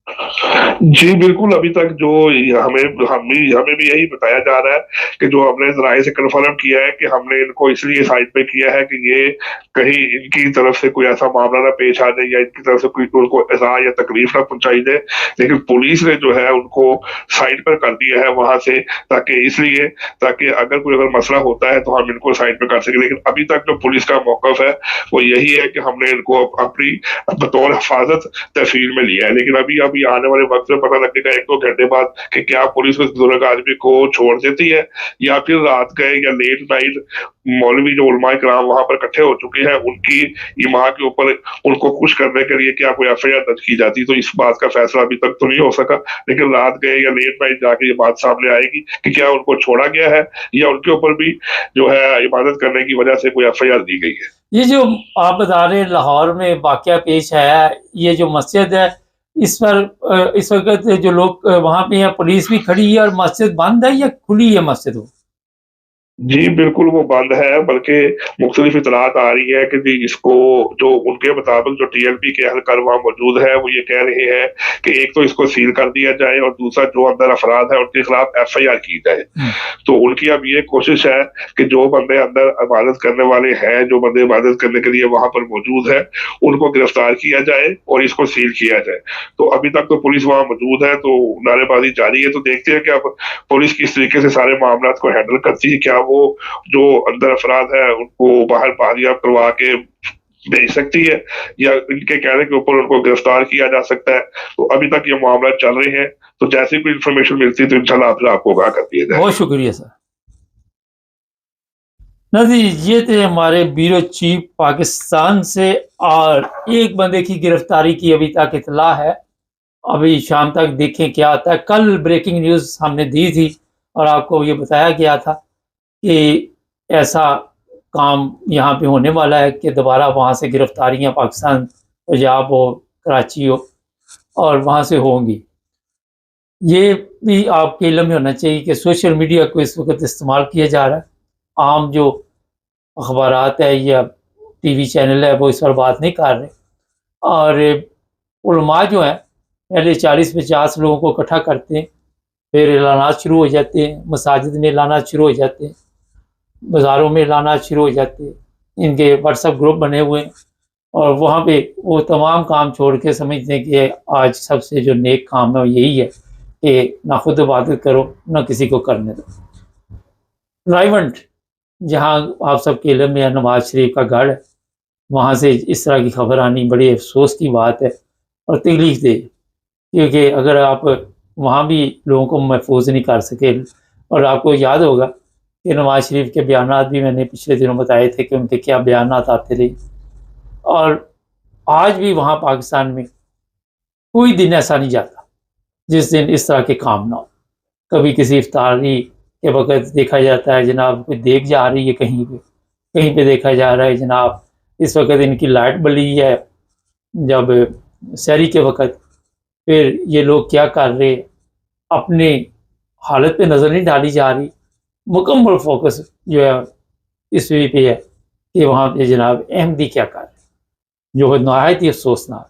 जी बिल्कुल, अभी तक जो हमें भी यही बताया जा रहा है कि जो हमने जराये से कन्फर्म किया है कि हमने इनको इसलिए साइड पे किया है कि ये कहीं इनकी तरफ से कोई ऐसा मामला ना पेश आ जाए या इनकी तरफ से कोई उनको ऐसा या तकलीफ ना पहुंचाई जाए, लेकिन पुलिस ने जो है उनको साइड पर कर दिया है वहां से, ताकि अगर मसला होता है तो हम इनको साइड पर कर सके। लेकिन अभी तक जो पुलिस का मौकफ है वो यही है कि हमने इनको अपनी बतौर हिफाजत तहसील में लिया है। लेकिन अभी आने वाले वक्त में पता लगेगा 1-2 घंटे बाद कि क्या पुलिस उस बुजुर्ग आदमी को छोड़ देती है या फिर रात गए या लेट नाइट मौलवी जो उलमा कराम वहां पर इकट्ठे हो चुके हैं उनकी ईमा के ऊपर उनको खुश करने के लिए क्या कोई FIR दर्ज की जाती। तो इस बात का फैसला अभी तक तो नहीं हो सका, लेकिन रात गए या लेट नाइट जाके ये बात सामने आएगी कि क्या उनको छोड़ा गया है या उनके ऊपर भी जो है इबादत करने की वजह से कोई FIR दी गई है। ये जो आप बता रहे हैं लाहौर में वाकया पेश आया, ये जो मस्जिद है, इस पर इस वक्त जो लोग वहां पे हैं, पुलिस भी खड़ी है और मस्जिद बंद है या खुली है मस्जिद? वो जी बिल्कुल वो बंद है, बल्कि मुख्तलिफ इतलात आ रही है कि जी इसको जो उनके मुताबिक जो TLP के एहलकार वहाँ मौजूद है वो ये कह रहे हैं कि एक तो इसको सील कर दिया जाए और दूसरा जो अंदर अफराद है उनके खिलाफ FIR की जाए। तो उनकी अब ये कोशिश है कि जो बंदे अंदर इबादत करने वाले हैं, जो बंदे इबादत करने के लिए वहां पर मौजूद है, उनको गिरफ्तार किया जाए और इसको सील किया जाए। तो अभी तक तो पुलिस वहां मौजूद है, तो नारेबाजी जारी है। तो देखते हैं कि अब पुलिस किस तरीके से सारे मामला को हैंडल करती है, क्या वो जो अंदर अफराद है उनको बाहर बाजियाब करवा के भेज सकती है या इनके कहने के ऊपर उनको गिरफ्तार किया जा सकता है। तो अभी तक ये मामला चल रहे हैं, तो जैसे कोई इन्फॉर्मेशन मिलती है तो इंशाल्लाह आपको आगाह कर दिया जाए। बहुत शुक्रिया सर। नदी ये थे हमारे ब्यूरो चीफ पाकिस्तान से, और एक बंदे की गिरफ्तारी की अभी तक इतला है, अभी शाम तक देखें क्या आता है। कल ब्रेकिंग न्यूज़ हमने दी थी और आपको ये बताया गया था कि ऐसा काम यहाँ पे होने वाला है कि दोबारा वहाँ से गिरफ्तारियाँ पाकिस्तान, पंजाब हो, कराची हो, और वहाँ से होंगी। ये भी आपके इल्म में होना चाहिए कि सोशल मीडिया को इस वक्त इस्तेमाल किया जा रहा है। आम जो अखबारात है या TV चैनल है वो इस पर बात नहीं कर रहे, और उलमा जो हैं पहले 40-50 लोगों को इकट्ठा करते हैं, फिर ऐलानात शुरू हो जाते हैं, मसाजिद में ऐलानात शुरू हो जाते हैं, बाज़ारों में ऐलानात शुरू हो जाते हैं, इनके WhatsApp ग्रुप बने हुए हैं, और वहाँ पे वो तमाम काम छोड़ के समझते हैं कि आज सबसे जो नेक काम है वो यही है कि ना खुद इबादत करो ना किसी को करने दो। रायवंड, जहाँ आप सबके इल्म में नवाज शरीफ का गढ़ है, वहाँ से इस तरह की खबर आनी बड़ी अफसोस की बात है और तकलीफ दे, क्योंकि अगर आप वहाँ भी लोगों को महफूज नहीं कर सके, और आपको याद होगा कि नवाज शरीफ के बयानात भी मैंने पिछले दिनों बताए थे कि उनके क्या बयानात आते रहे, और आज भी वहाँ पाकिस्तान में कोई दिन ऐसा नहीं जाता जिस दिन इस तरह के काम ना हो। कभी किसी इफ्तारी के वक्त देखा जाता है जनाब कोई देख जा रही है, कहीं पे देखा जा रहा है जनाब इस वक्त इनकी लाइट बली है जब सहरी के वक्त। फिर ये लोग क्या कर रहे, अपने हालत पे नज़र नहीं डाली जा रही, मुकम्मल फोकस जो है इस पे है कि वहाँ पे जनाब अहमदी क्या कर रहे, जो है नहायत ही अफसोसनाक।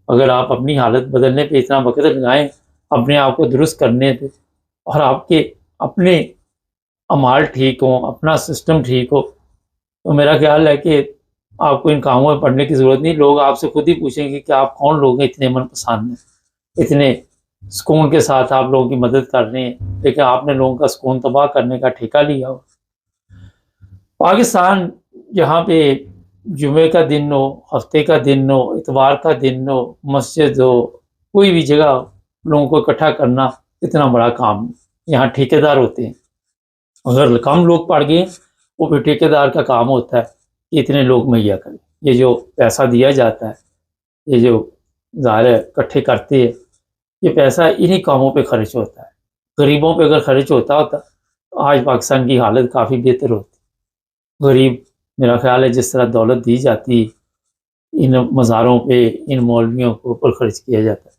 अगर आप अपनी हालत बदलने पे इतना वक्त लगाएं, अपने आप को दुरुस्त करने पे, और आपके अपने अमाल ठीक हो, अपना सिस्टम ठीक हो, तो मेरा ख्याल है कि आपको इन कामों में पढ़ने की ज़रूरत नहीं। लोग आपसे खुद ही पूछेंगे कि आप कौन लोग हैं इतने मनपसंद हैं, इतने सुकून के साथ आप लोगों की मदद कर रहे हैं, लेकिन आपने लोगों का सुकून तबाह करने का ठेका लिया हो। पाकिस्तान जहाँ पे जुमे का दिन हो, हफ्ते का दिन हो, इतवार का दिन हो, मस्जिद हो, कोई भी जगह हो, लोगों को इकट्ठा करना इतना बड़ा काम यहाँ ठेकेदार होते हैं। अगर कम लोग पड़ गए वो फिर ठेकेदार का काम होता है कि इतने लोग मुहैया करें। ये जो पैसा दिया जाता है, ये जो ज़ाहिर है इकट्ठे करते हैं, ये पैसा इन्हीं कामों पे खर्च होता है। गरीबों पे अगर खर्च होता तो आज पाकिस्तान की हालत काफ़ी बेहतर होती। गरीब, मेरा ख्याल है जिस तरह दौलत दी जाती इन मज़ारों पे, इन मौलवियों के ऊपर खर्च किया जाता है,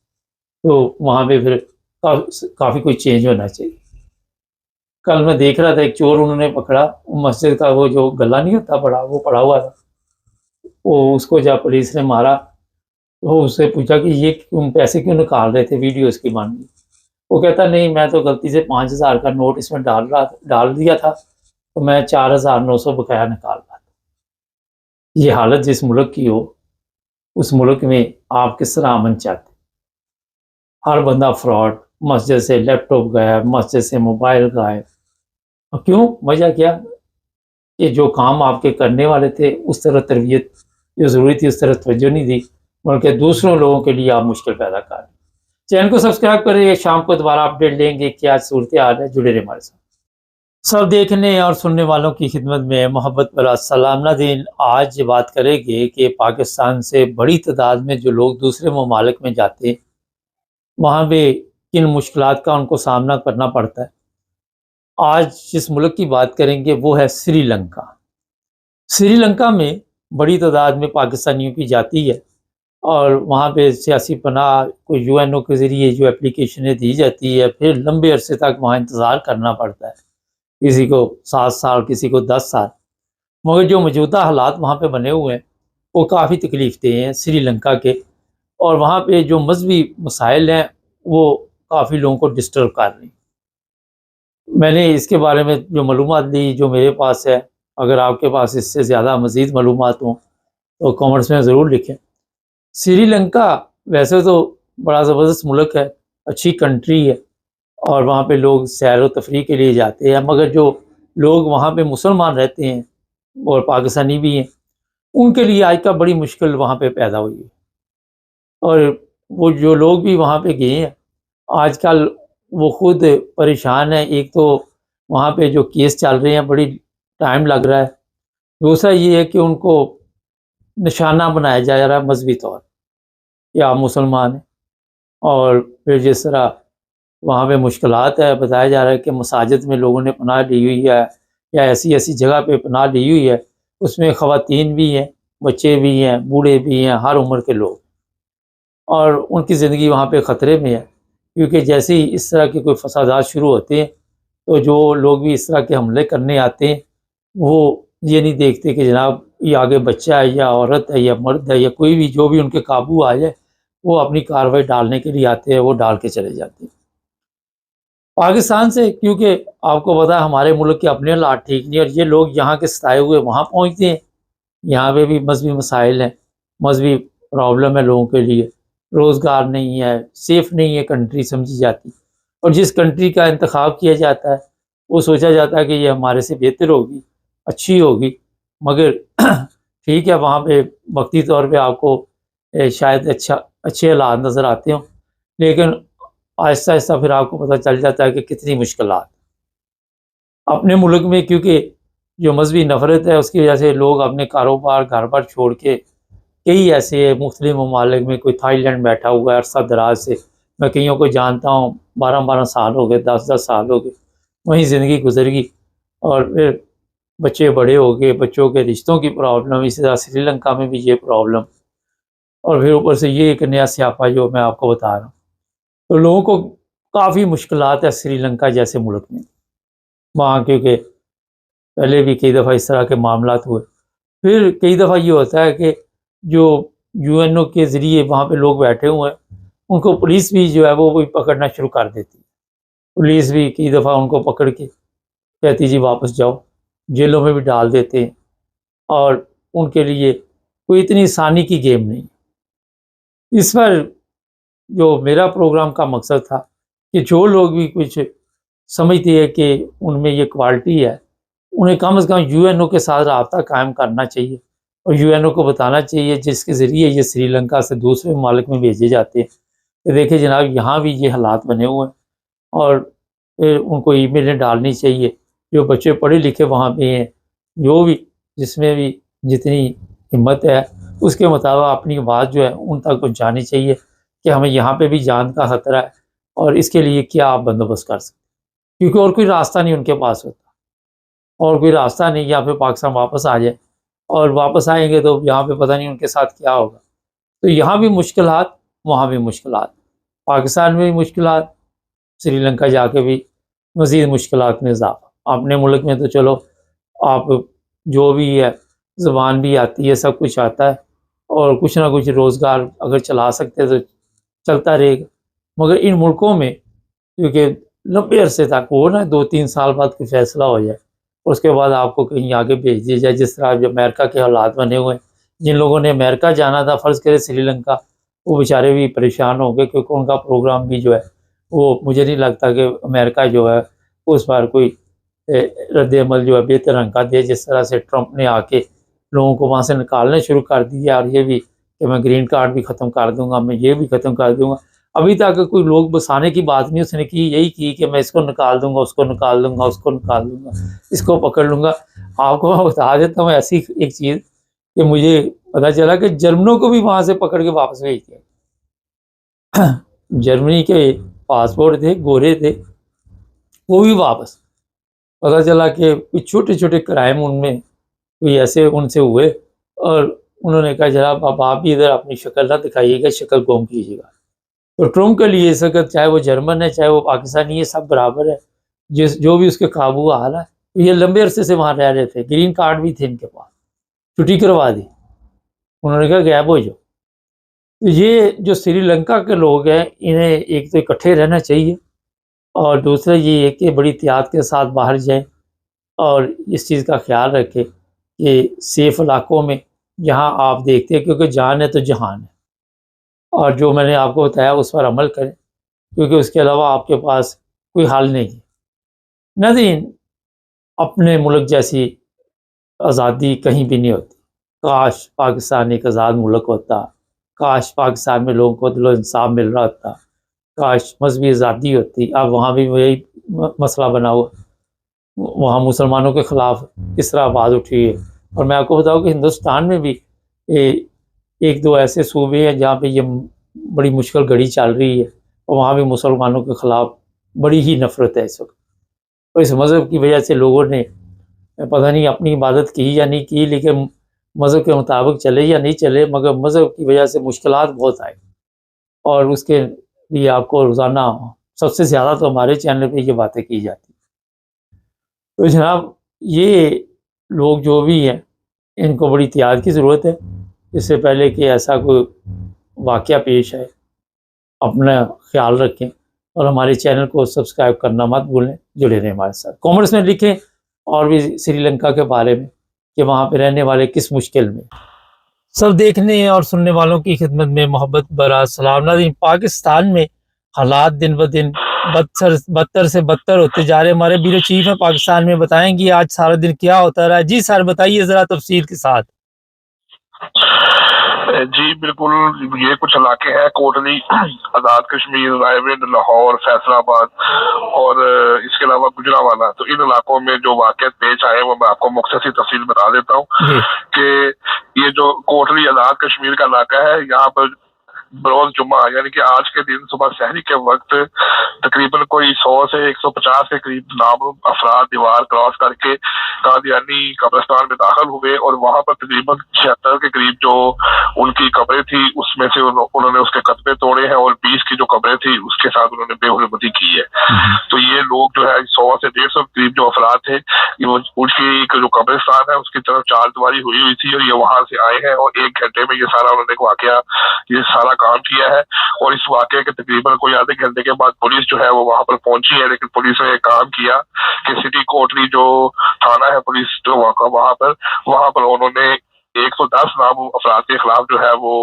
तो वहाँ पे फिर काफ़ी कुछ चेंज होना चाहिए। कल मैं देख रहा था एक चोर उन्होंने पकड़ा, मस्जिद का वो जो गला नहीं होता बड़ा, वो पड़ा हुआ था। वो उसको जब पुलिस ने मारा तो उससे पूछा कि ये तुम पैसे क्यों निकाल रहे थे, वीडियो इसकी बन गई। वो कहता नहीं, मैं तो गलती से 5,000 का नोट इसमें डाल दिया था, तो मैं 4,900 बकाया निकाल रहा था। ये हालत जिस मुल्क की हो, उस मुल्क में आप किस तरह अमन चाहते? हर बंदा फ्रॉड, मस्जिद से लैपटॉप गायब, मस्जिद से मोबाइल गायब। और क्यों? वजह क्या? ये जो काम आपके करने वाले थे उस तरह तरबियत जो ज़रूरी थी उस तरह तवज्जो नहीं दी, बल्कि दूसरों लोगों के लिए आप मुश्किल पैदा कर रहे। चैनल को सब्सक्राइब करिए, शाम को दोबारा अपडेट लेंगे क्या सूरत हाल है, जुड़े रहे हमारे साथ। सब देखने और सुनने वालों की खिदमत में मोहब्बत भरा सलाम नाज़रीन। आज बात करेंगे कि पाकिस्तान से बड़ी तादाद में जो लोग दूसरे ममालिक में जाते हैं, वहाँ पे किन मुश्किलात का उनको सामना करना पड़ता है। आज जिस मुल्क की बात करेंगे वो है श्रीलंका। श्रीलंका में बड़ी तादाद में पाकिस्तानियों की जाती है और वहाँ पे सियासी पनाह को यूएनओ के ज़रिए जो एप्लीकेशनें दी जाती है, फिर लंबे अरसे तक वहाँ इंतज़ार करना पड़ता है, किसी को 7 साल, किसी को 10 साल। मगर जो मौजूदा हालात वहाँ पे बने हुए हैं वो काफ़ी तकलीफ देह हैं श्रीलंका के, और वहाँ पे जो मजहबी मसाइल हैं वो काफ़ी लोगों को डिस्टर्ब कर रही हैं। मैंने इसके बारे में जो मालूमात ली जो मेरे पास है, अगर आपके पास इससे ज़्यादा मज़ीद मालूमात हों तो कमेंट्स में ज़रूर लिखें। श्रीलंका वैसे तो बड़ा ज़बरदस्त मुल्क है, अच्छी कंट्री है और वहाँ पे लोग सैर व तफरीह के लिए जाते हैं, मगर जो लोग वहाँ पे मुसलमान रहते हैं और पाकिस्तानी भी हैं, उनके लिए आज का बड़ी मुश्किल वहाँ पे पैदा हुई है। और वो जो लोग भी वहाँ पे गए हैं आजकल वो खुद परेशान है। एक तो वहाँ पे जो केस चल रहे हैं बड़ी टाइम लग रहा है, दूसरा ये है कि उनको निशाना बनाया जा रहा है मजहबी तौर कि आप मुसलमान हैं। और फिर जिस तरह वहाँ पे मुश्किलात है, बताया जा रहा है कि मसाजिद में लोगों ने पनाह ली हुई है या ऐसी ऐसी जगह पे पनाह ली हुई है, उसमें ख़वातीन भी हैं, बच्चे भी हैं, बूढ़े भी हैं, हर उम्र के लोग, और उनकी ज़िंदगी वहाँ पे ख़तरे में है। क्योंकि जैसे ही इस तरह के कोई फसादात शुरू होते हैं तो जो लोग भी इस तरह के हमले करने आते हैं वो ये नहीं देखते कि जनाब ये आगे बच्चा है या औरत है या मर्द है या कोई भी, जो भी उनके काबू आ जाए वो अपनी कार्रवाई डालने के लिए आते हैं, वो डाल के चले जाते हैं। पाकिस्तान से, क्योंकि आपको पता है हमारे मुल्क के अपने हालात ठीक नहीं और ये लोग यहाँ के सताए हुए वहाँ पहुँचते हैं। यहाँ पे भी मजहबी मसाइल हैं, मजहबी प्रॉब्लम है लोगों के लिए, रोज़गार नहीं है, सेफ़ नहीं है कंट्री समझी जाती। और जिस कंट्री का इंतखाब किया जाता है वो सोचा जाता है कि ये हमारे से बेहतर होगी, अच्छी होगी, मगर ठीक है वहाँ पे वक्ती तौर पे आपको शायद अच्छे हालात नज़र आते हों, लेकिन आहिस्ता आहिस्ता फिर आपको पता चल जाता है कि कितनी मुश्किलात अपने मुल्क में। क्योंकि जो मजहबी नफ़रत है उसकी वजह से लोग अपने कारोबार घर पर छोड़ के कई ऐसे मुख्तलिफ ममालिक में, कोई थाईलैंड बैठा हुआ है अरसा दराज से, मैं कईयों को जानता हूँ 12-12 साल हो गए, 10-10 साल हो गए, वहीं ज़िंदगी गुजर गई और फिर बच्चे बड़े हो गए, बच्चों के रिश्तों की प्रॉब्लम, इसी तरह श्रीलंका में भी ये प्रॉब्लम, और फिर ऊपर से ये एक नया स्यापा जो मैं आपको बता रहा हूँ। तो लोगों को काफ़ी मुश्किलात है श्रीलंका जैसे मुल्क में वहाँ, क्योंकि पहले भी कई दफ़ा इस तरह के मामलात हुए। फिर कई दफ़ा ये होता है कि जो यूएनओ के ज़रिए वहाँ पे लोग बैठे हुए हैं उनको पुलिस भी जो है वो भी पकड़ना शुरू कर देती है। पुलिस भी कई दफ़ा उनको पकड़ के कहती जी वापस जाओ, जेलों में भी डाल देते हैं और उनके लिए कोई इतनी आसानी की गेम नहीं। इस पर जो मेरा प्रोग्राम का मकसद था कि जो लोग भी कुछ समझते हैं कि उनमें ये क्वालिटी है, उन्हें कम से कम यूएनओ के साथ रब्ता कायम करना चाहिए और यूएनओ को बताना चाहिए, जिसके ज़रिए ये श्रीलंका से दूसरे ममालिक में भेजे जाते हैं कि देखिए जनाब यहाँ भी ये हालात बने हुए हैं, और फिर उनको ईमेलें डालनी चाहिए। जो बच्चे पढ़े लिखे वहाँ पे हैं, जो भी जिसमें भी जितनी हिम्मत है उसके मुताबिक अपनी बात जो है उन तक पहुँचानी चाहिए कि हमें यहाँ पे भी जान का खतरा है और इसके लिए क्या आप बंदोबस्त कर सकते, क्योंकि और कोई रास्ता नहीं उनके पास होता, और कोई रास्ता नहीं, या फिर पाकिस्तान वापस आ जाए, और वापस आएंगे तो यहाँ पे पता नहीं उनके साथ क्या होगा। तो यहाँ भी मुश्किलात, वहाँ भी मुश्किलात, पाकिस्तान में भी मुश्किलात, श्रीलंका जाके भी मज़ीद मुश्किलात में इजाफा। अपने मुल्क में तो चलो आप जो भी है ज़बान भी आती है, सब कुछ आता है, और कुछ ना कुछ रोज़गार अगर चला सकते हैं तो चलता रहेगा। मगर इन मुल्कों में क्योंकि लंबे अरसे तक वो ना 2-3 साल बाद कोई फैसला हो जाए, उसके बाद आपको कहीं आगे भेज दिया जाए, जिस तरह जो अमेरिका के हालात बने हुए हैं। जिन लोगों ने अमेरिका जाना था, फ़र्ज़ करें श्रीलंका, वो बेचारे भी परेशान हो गए, क्योंकि उनका प्रोग्राम भी जो है वो मुझे नहीं लगता कि अमेरिका जो है उस पर कोई रद्द-ए-अमल जो है बेहतर रंग का दे, जिस तरह से ट्रंप ने आके लोगों को वहाँ से निकालने शुरू कर दिया, और ये भी कि मैं ग्रीन कार्ड भी ख़त्म कर दूँगा, मैं ये भी ख़त्म कर दूँगा। अभी तक कोई लोग बसाने की बात नहीं उसने की, यही की कि मैं इसको निकाल दूँगा, उसको निकाल दूँगा, उसको निकाल दूँगा, इसको पकड़ लूँगा। आपको मैं बता देता हूँ ऐसी एक चीज़ कि मुझे पता चला कि जर्मनों को भी वहाँ से पकड़ के वापस भेज दिया। जर्मनी के पासपोर्ट थे, गोरे थे, वो भी वापस। पता चला कि कुछ छोटे-छोटे क्राइम उनमें कोई ऐसे उनसे हुए, और उन्होंने कहा जनाब अब आप भी इधर अपनी शक्ल ना दिखाइएगा, शक्ल गुम कीजिएगा। तो ट्रंप के लिए इस वक़्त चाहे वो जर्मन है, चाहे वो पाकिस्तानी है, सब बराबर है। जो भी उसके काबू आ रहा है, ये लंबे अरसे से वहाँ रह रहे थे, ग्रीन कार्ड भी थे इनके पास, छुट्टी करवा दी। उन्होंने कहा गायब हो जाओ। तो ये जो श्रीलंका के लोग हैं, इन्हें एक तो इकट्ठे रहना चाहिए, और दूसरा ये है कि बड़ी एहतियात के साथ बाहर जाएँ, और इस चीज़ का ख़्याल रखें कि सेफ़ इलाकों में जहाँ आप देखते हैं, क्योंकि जान है तो जहान है, और जो मैंने आपको बताया उस पर अमल करें, क्योंकि उसके अलावा आपके पास कोई हल नहीं है। नाज़रीन, अपने मुल्क जैसी आज़ादी कहीं भी नहीं होती। काश पाकिस्तान एक आज़ाद मुल्क होता, काश पाकिस्तान में लोगों को अदल इंसाफ़ मिल रहा होता, काश मज़हबी आज़ादी होती। अब वहाँ भी वही मसला बना हुआ, वहाँ मुसलमानों के ख़िलाफ़ किस तरह आवाज़ उठी है। और मैं आपको बताऊँ कि हिंदुस्तान में भी एक दो ऐसे सूबे हैं जहाँ पे ये बड़ी मुश्किल घड़ी चल रही है, और वहाँ भी मुसलमानों के ख़िलाफ़ बड़ी ही नफ़रत है इस वक्त। तो इस मज़हब की वजह से लोगों ने पता नहीं अपनी इबादत की या नहीं की, लेकिन मज़हब के मुताबिक चले या नहीं चले, मगर मज़हब की वजह से मुश्किलात बहुत आई, और उसके लिए आपको रोज़ाना सबसे ज़्यादा तो हमारे चैनल पे ये बातें की जाती। तो जनाब ये लोग जो भी हैं, इनको बड़ी एहतियात की ज़रूरत है, इससे पहले कि ऐसा कोई वाक़या पेश आए। अपना ख्याल रखें, और हमारे चैनल को सब्सक्राइब करना मत भूलें। जुड़े रहें हमारे साथ। कमेंट्स में लिखें और भी श्रीलंका के बारे में कि वहाँ पे रहने वाले किस मुश्किल में। सब देखने और सुनने वालों की खिदमत में मोहब्बत भरा सलाम। नाज़रीन, पाकिस्तान में हालात दिन ब दिन बदतर से बदतर होते जा रहे। हमारे ब्यूरो चीफ है पाकिस्तान में, बताएंगे आज सारा दिन क्या होता रहा। जी सर, बताइए ज़रा तफसील के साथ। जी बिल्कुल, ये कुछ इलाके हैं कोटली, आज़ाद कश्मीर, रायविंड, लाहौर, फैसलाबाद और इसके अलावा गुजरांवाला। तो इन इलाकों में जो वाक़यात पेश आए वो मैं आपको मुख्तसर तफसील बता देता हूँ कि ये जो कोटली आज़ाद कश्मीर का इलाका है, यहाँ पर बरोज़ जुम्मा यानी कि आज के दिन सुबह सहरी के वक्त तकरीबन कोई 100 से 150 के करीब नामरूम अफराद दीवार क्रॉस करके कादियानी कब्रिस्तान में दाखिल हुए, और वहां पर तकरीबन 76 के करीब जो उनकी कब्रें थी उसमें से उन्होंने उसके कतबे तोड़े हैं, और 20 की जो कब्रें थी उसके साथ उन्होंने बेहुरमती की है। तो ये लोग जो है 100 से 150 के करीब जो अफराद थे, उनकी जो कब्रिस्तान है उसकी तरफ चार दीवारी हुई हुई थी, और ये वहां से आए हैं, और 1 घंटे में ये सारा उन्होंने वाकया ये सारा काम किया है। और इस वाकये के तकरीबन कोई आधे घंटे के बाद पुलिस जो है वो वहां पर पहुंची है, लेकिन पुलिस ने एक काम किया कि सिटी कोटली जो थाना है पुलिस जो वहां पर उन्होंने 110 नाम अफराद के खिलाफ जो है वो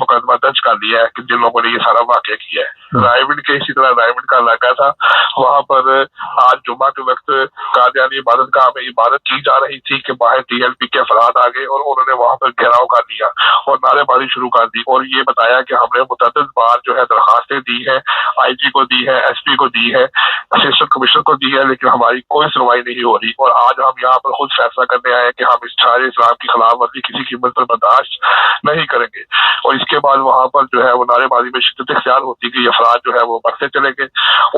मुकदमा दर्ज कर दिया है कि जिन लोगों ने ये सारा वाकया किया है। रायविंड के इसी तरह रायविंड का इलाका था, वहां पर आज जुम्मा के वक्त कादियानी इबादत गाह में इबादत की जा रही थी कि बाहर टीएलपी के अफराद आ गए और उन्होंने वहां पर घेराव कर दिया और नारेबाजी शुरू कर दी और ये बताया कि हमने मुतअद्दिद बार जो है दरखास्तें दी है, आईजी को दी है, एसपी को दी है, असिस्टेंट कमिश्नर को दी है, लेकिन हमारी कोई सुनवाई नहीं हो रही। और आज हम यहाँ पर खुद फैसला करने आए कि हम इस शारे इस्लाम की खिलाफ वर्जी किसी कीमत पर बर्दाश्त नहीं करेंगे। और इसके बाद वहां पर जो है वो नारेबाजी में शिद्दत इख्तियार होती गई, अफराद जो है वो बढ़ते चले गए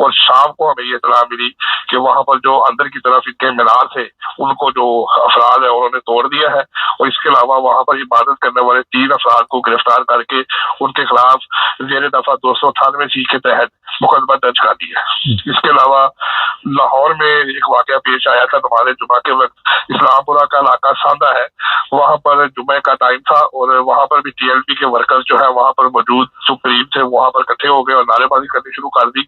और शाम को हमें ये इत्तला मिली कि वहां पर जो अंदर की तरफ इनके मीनार थे उनको जो अफराद है उन्होंने तोड़ दिया है और इसके अलावा वहां पर इबादत करने वाले 3 अफराद को गिरफ्तार करके उनके खिलाफ जेर दफा 298 के तहत मुकदमा दर्ज कर दिया। इसके अलावा लाहौर में एक वाकया पेश आया था नमाज़े जुमा के वक्त। इस्लामपुरा का इलाका सांदा है, वहां पर जुमे का टाइम था और वहां पर भी टीएलपी के वर्कर्स जो है वहां पर मौजूद जो करीब थे वहां पर इकट्ठे हो गए और नारेबाजी करनी शुरू कर दी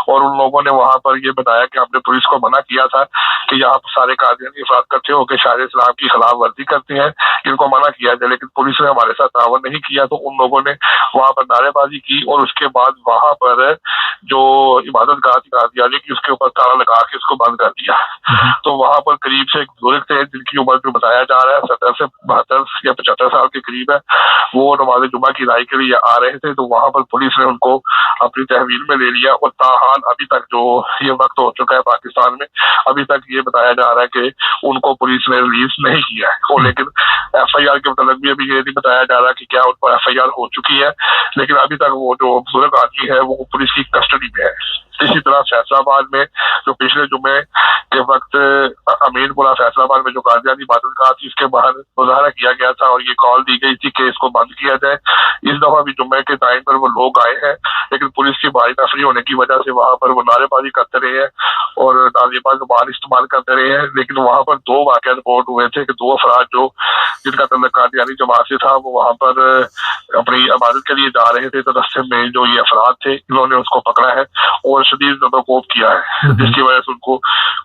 और उन लोगों ने वहां पर ये बताया कि हमने पुलिस को मना किया था कि यहाँ पर सारे कादियानी अफराद इकट्ठे होकर शारे इस्लाम की खिलाफ वर्जी करते हैं, इनको मना किया जाए, लेकिन पुलिस ने हमारे साथ तावन नहीं किया। तो उन लोगों ने वहां पर नारेबाजी की और उसके बाद वहां पर जो इबादत गाह थी कादियानी की उसके ऊपर ताला लगा के उसको बंद कर दिया। तो वहां पर करीब से एक बुजुर्ग थे जिनकी उम्र जो बताया जा रहा है 70 से 72 या 75 साल के करीब है, वो नमाज़े जुमा की अदायगी के लिए आ रहे थे। तो वहां पर पुलिस ने उनको अपनी तहवील में ले लिया और ताहाल अभी तक जो ये वक्त हो चुका है पाकिस्तान में, अभी तक ये बताया जा रहा है कि उनको पुलिस ने रिलीज नहीं किया है। और लेकिन एफआईआर के मतलब भी अभी ये नहीं बताया जा रहा कि क्या उन पर एफआईआर हो चुकी है, लेकिन अभी तक वो जो बुजुर्ग आदमी है वो पुलिस की कस्टडी में है। इसी तरह फैसलाबाद में जो पिछले जुमे के वक्त अमीनपुरा फैसलाबाद में जो कादियानी इबादत गाह थी उसके बाहर मुजाहरा किया गया था और ये कॉल दी गई थी कि इसको बंद किया जाए। इस दफा भी जुम्मे के टाइम पर वो लोग आए हैं, लेकिन पुलिस की भारी नफरी होने की वजह से वहां पर वो नारेबाजी करते रहे हैं और नारेबाज जुबान इस्तेमाल करते रहे हैं। लेकिन वहां पर 2 वाकया रिपोर्ट हुए थे कि 2 अफराद जो जिनका तल्लुक कादियानी जमात से था वो वहां पर अपनी इबादत के लिए जा रहे थे, तो रास्ते में जो ये अफराद थे इन्होंने उसको पकड़ा है और शदीद ज़बरकोब किया है, जिसकी वजह से उनको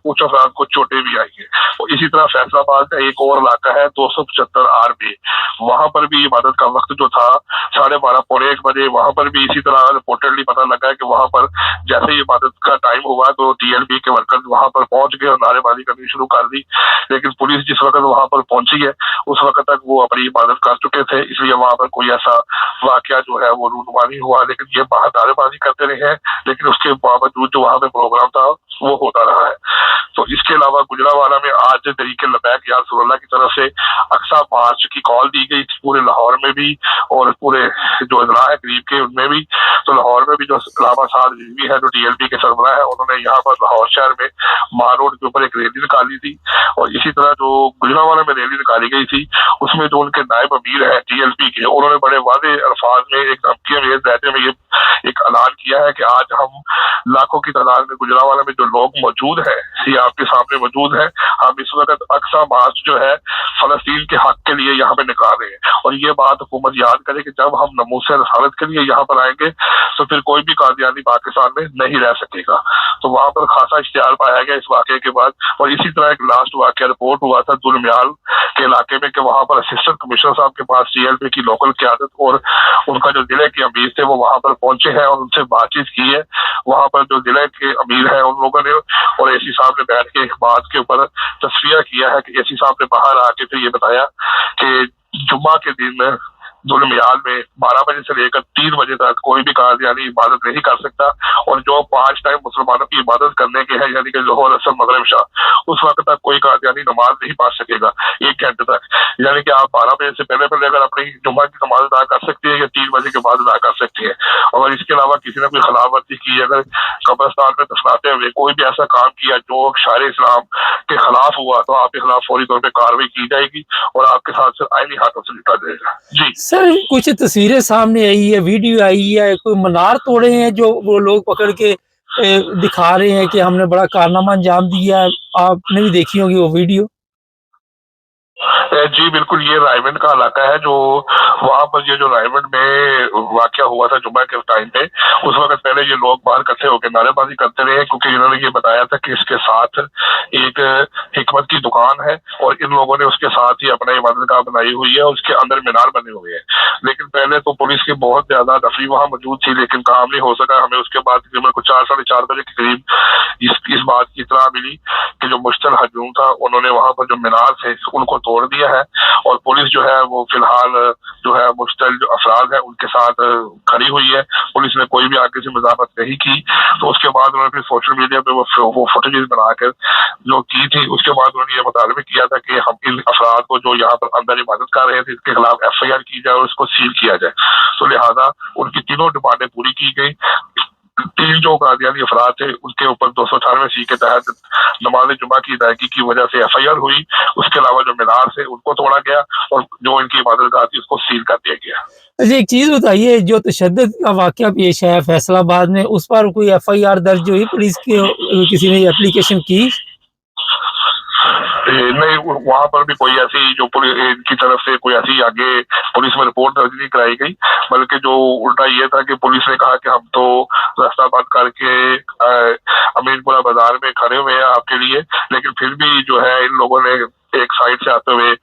कुछ अफराद को चोटें भी आई है। और इसी तरह फैसलाबाद का एक और इलाका है 275 RB, वहां पर भी इबादत का वक्त जो था 12:30 पौने 1 बजे, वहां पर भी इसी तरह रिपोर्टेडली पता लगा है कि वहां पर जैसे ही इबादत का टाइम हुआ तो टीएलपी के वर्कर्स वहां पर पहुंच गए और नारेबाजी करनी शुरू कर दी। लेकिन पुलिस जिस वक्त वहां पर पहुंची है उस वक्त तक वो अपनी इबादत कर चुके थे, इसलिए वहां पर कोई ऐसा वाकया जो है वो रूनुमा नहीं हुआ। लेकिन ये बाहर नारेबाजी करते रहे हैं, लेकिन उसके बावजूद जो वहां पे प्रोग्राम था वो होता रहा है। तो इसके अलावा गुजरावाला में आज तरीके लबैक या रसूलुल्लाह की तरफ से अक्सा मार्च की कॉल दी गई थी पूरे लाहौर में भी और पूरे जो अजला है करीब के उनमें भी। तो लाहौर में भी जो इलामा साद रिजवी है जो टीएलपी के सरबराह है उन्होंने यहाँ पर लाहौर शहर में मार रोड के ऊपर एक रैली निकाली थी और इसी तरह जो गुजरावाला में रैली निकाली गई थी उसमें जो उनके नायब अमीर है टीएलपी के उन्होंने बड़े वादे अल्फाज में एक धमकी में रहते में ये एक ऐलान किया है कि आज हम लाखों की तादाद में गुजरावाला में जो लोग मौजूद हैं ये आपके सामने मौजूद है, हम इस वक्त अक्सा मार्च जो है फलस्तीन के हक के लिए यहाँ पे निकाल रहे हैं। और ये बात हुकूमत याद करे कि जब हम नमूसे रसालत के लिए यहाँ पर आएंगे तो फिर कोई भी कादियानी पाकिस्तान में नहीं रह सकेगा। तो वहां पर खासा इश्तिहार पाया गया इस वाकये के बाद। और इसी तरह एक लास्ट वाकया रिपोर्ट हुआ था दुलमियाल के इलाके में कि वहां पर असिस्टेंट कमिश्नर साहब के पास टीएलपी की लोकल क़यादत और उनका जो जिले के अमीर थे वो वहां पर पहुंचे हैं और उनसे बातचीत की है। वहां पर जो जिले के अमीर है उन लोगों ने और एसी साहब ने बैठ के एक बात के ऊपर तस्वीर किया है कि एसी साहब ने बाहर आके फिर ये बताया कि जुम्मा के दिन दुलमियाल में 12 बजे से लेकर 3 बजे तक कोई भी कादियानी इबादत नहीं कर सकता और जो 5 टाइम मुसलमानों की इबादत करने के हैं यानी कि जोहर असर मगरिब इशा उस वक्त तक कोई कादियानी नमाज नहीं पढ़ सकेगा 1 घंटे तक। यानी कि आप 12 बजे से पहले अगर अपनी जुम्मा की नमाज अदा कर सकती है या 3 बजे के बाद अदा कर सकती है। और इसके अलावा किसी ने कोई खिलाफवर्जी की, अगर कब्रिस्तान में दफनाते हुए कोई भी ऐसा काम किया जो शारे इस्लाम के खिलाफ हुआ तो आपके खिलाफ फौरी तौर पर कार्रवाई की जाएगी और आपके साथ आईनी हाथों से निपटा जाएगा। जी सर, कुछ तस्वीरें सामने आई है, वीडियो आई है, कोई मीनार तोड़े हैं जो वो लोग पकड़ के दिखा रहे हैं कि हमने बड़ा कारनामा अंजाम दिया है। आपने भी देखी होगी वो वीडियो। जी बिल्कुल, ये रायगढ़ का इलाका है जो वहाँ पर ये जो रायगढ़ में वाकया हुआ था जुम्मे के टाइम पे, उस वक्त पहले ये लोग बाहर इकट्ठे होकर नारेबाजी करते रहे क्योंकि इन्होंने ये बताया था कि इसके साथ एक हिकमत की दुकान है और इन लोगों ने उसके साथ ही अपना इबादतगाह बनाई हुई है और उसके अंदर मीनार बने हुए हैं। लेकिन पहले तो पुलिस की बहुत ज्यादा नफरी वहाँ मौजूद थी लेकिन काम नहीं हो सका। हमें उसके बाद तकरीबन कुछ 4 साढ़े 4 बजे के करीब इस बात की इत्तला मिली कि जो मुश्तल हजूम था उन्होंने वहां पर जो मीनार थे उनको तोड़ दिया है और पुलिस जो है वो फिलहाल जो है मुश्तल जो अफराद है उनके साथ खड़ी हुई है। पुलिस ने कोई भी आगे से मजामत नहीं की। तो उसके बाद उन्होंने फिर सोशल मीडिया पे वो फुटेजेस बनाकर जो की थी उसके बाद उन्होंने ये मुतालबा किया था कि हम इन अफराद को जो यहाँ पर अंदर इबादत कर रहे थे इसके खिलाफ FIR की जाए और उसको सील किया जाए। तो लिहाजा उनकी तीनों डिमांडें पूरी की गई। 3 जो कादियानी अफराद थे उनके ऊपर 298C के तहत नमाज जुमा की अदायगी की वजह से FIR हुई। उसके अलावा जो मीनार थे उनको तोड़ा गया और जो इनकी इबादतगाह थी उसको सील कर दिया गया। अच्छा, एक चीज़ बताइए, जो तशद्दुद का वाक़या पेश है फैसलाबाद में, उस पर कोई FIR दर्ज हुई? पुलिस की किसी ने एप्लीकेशन की? नहीं, वहां पर भी कोई ऐसी जो पुलिस की तरफ से कोई ऐसी आगे पुलिस में रिपोर्ट दर्ज नहीं कराई गई, बल्कि जो उल्टा ये था कि पुलिस ने कहा कि हम तो रास्ता बंद करके अमीनपुरा बाजार में खड़े हुए हैं आपके लिए, लेकिन फिर भी जो है इन लोगों ने एक साइड से आते हुए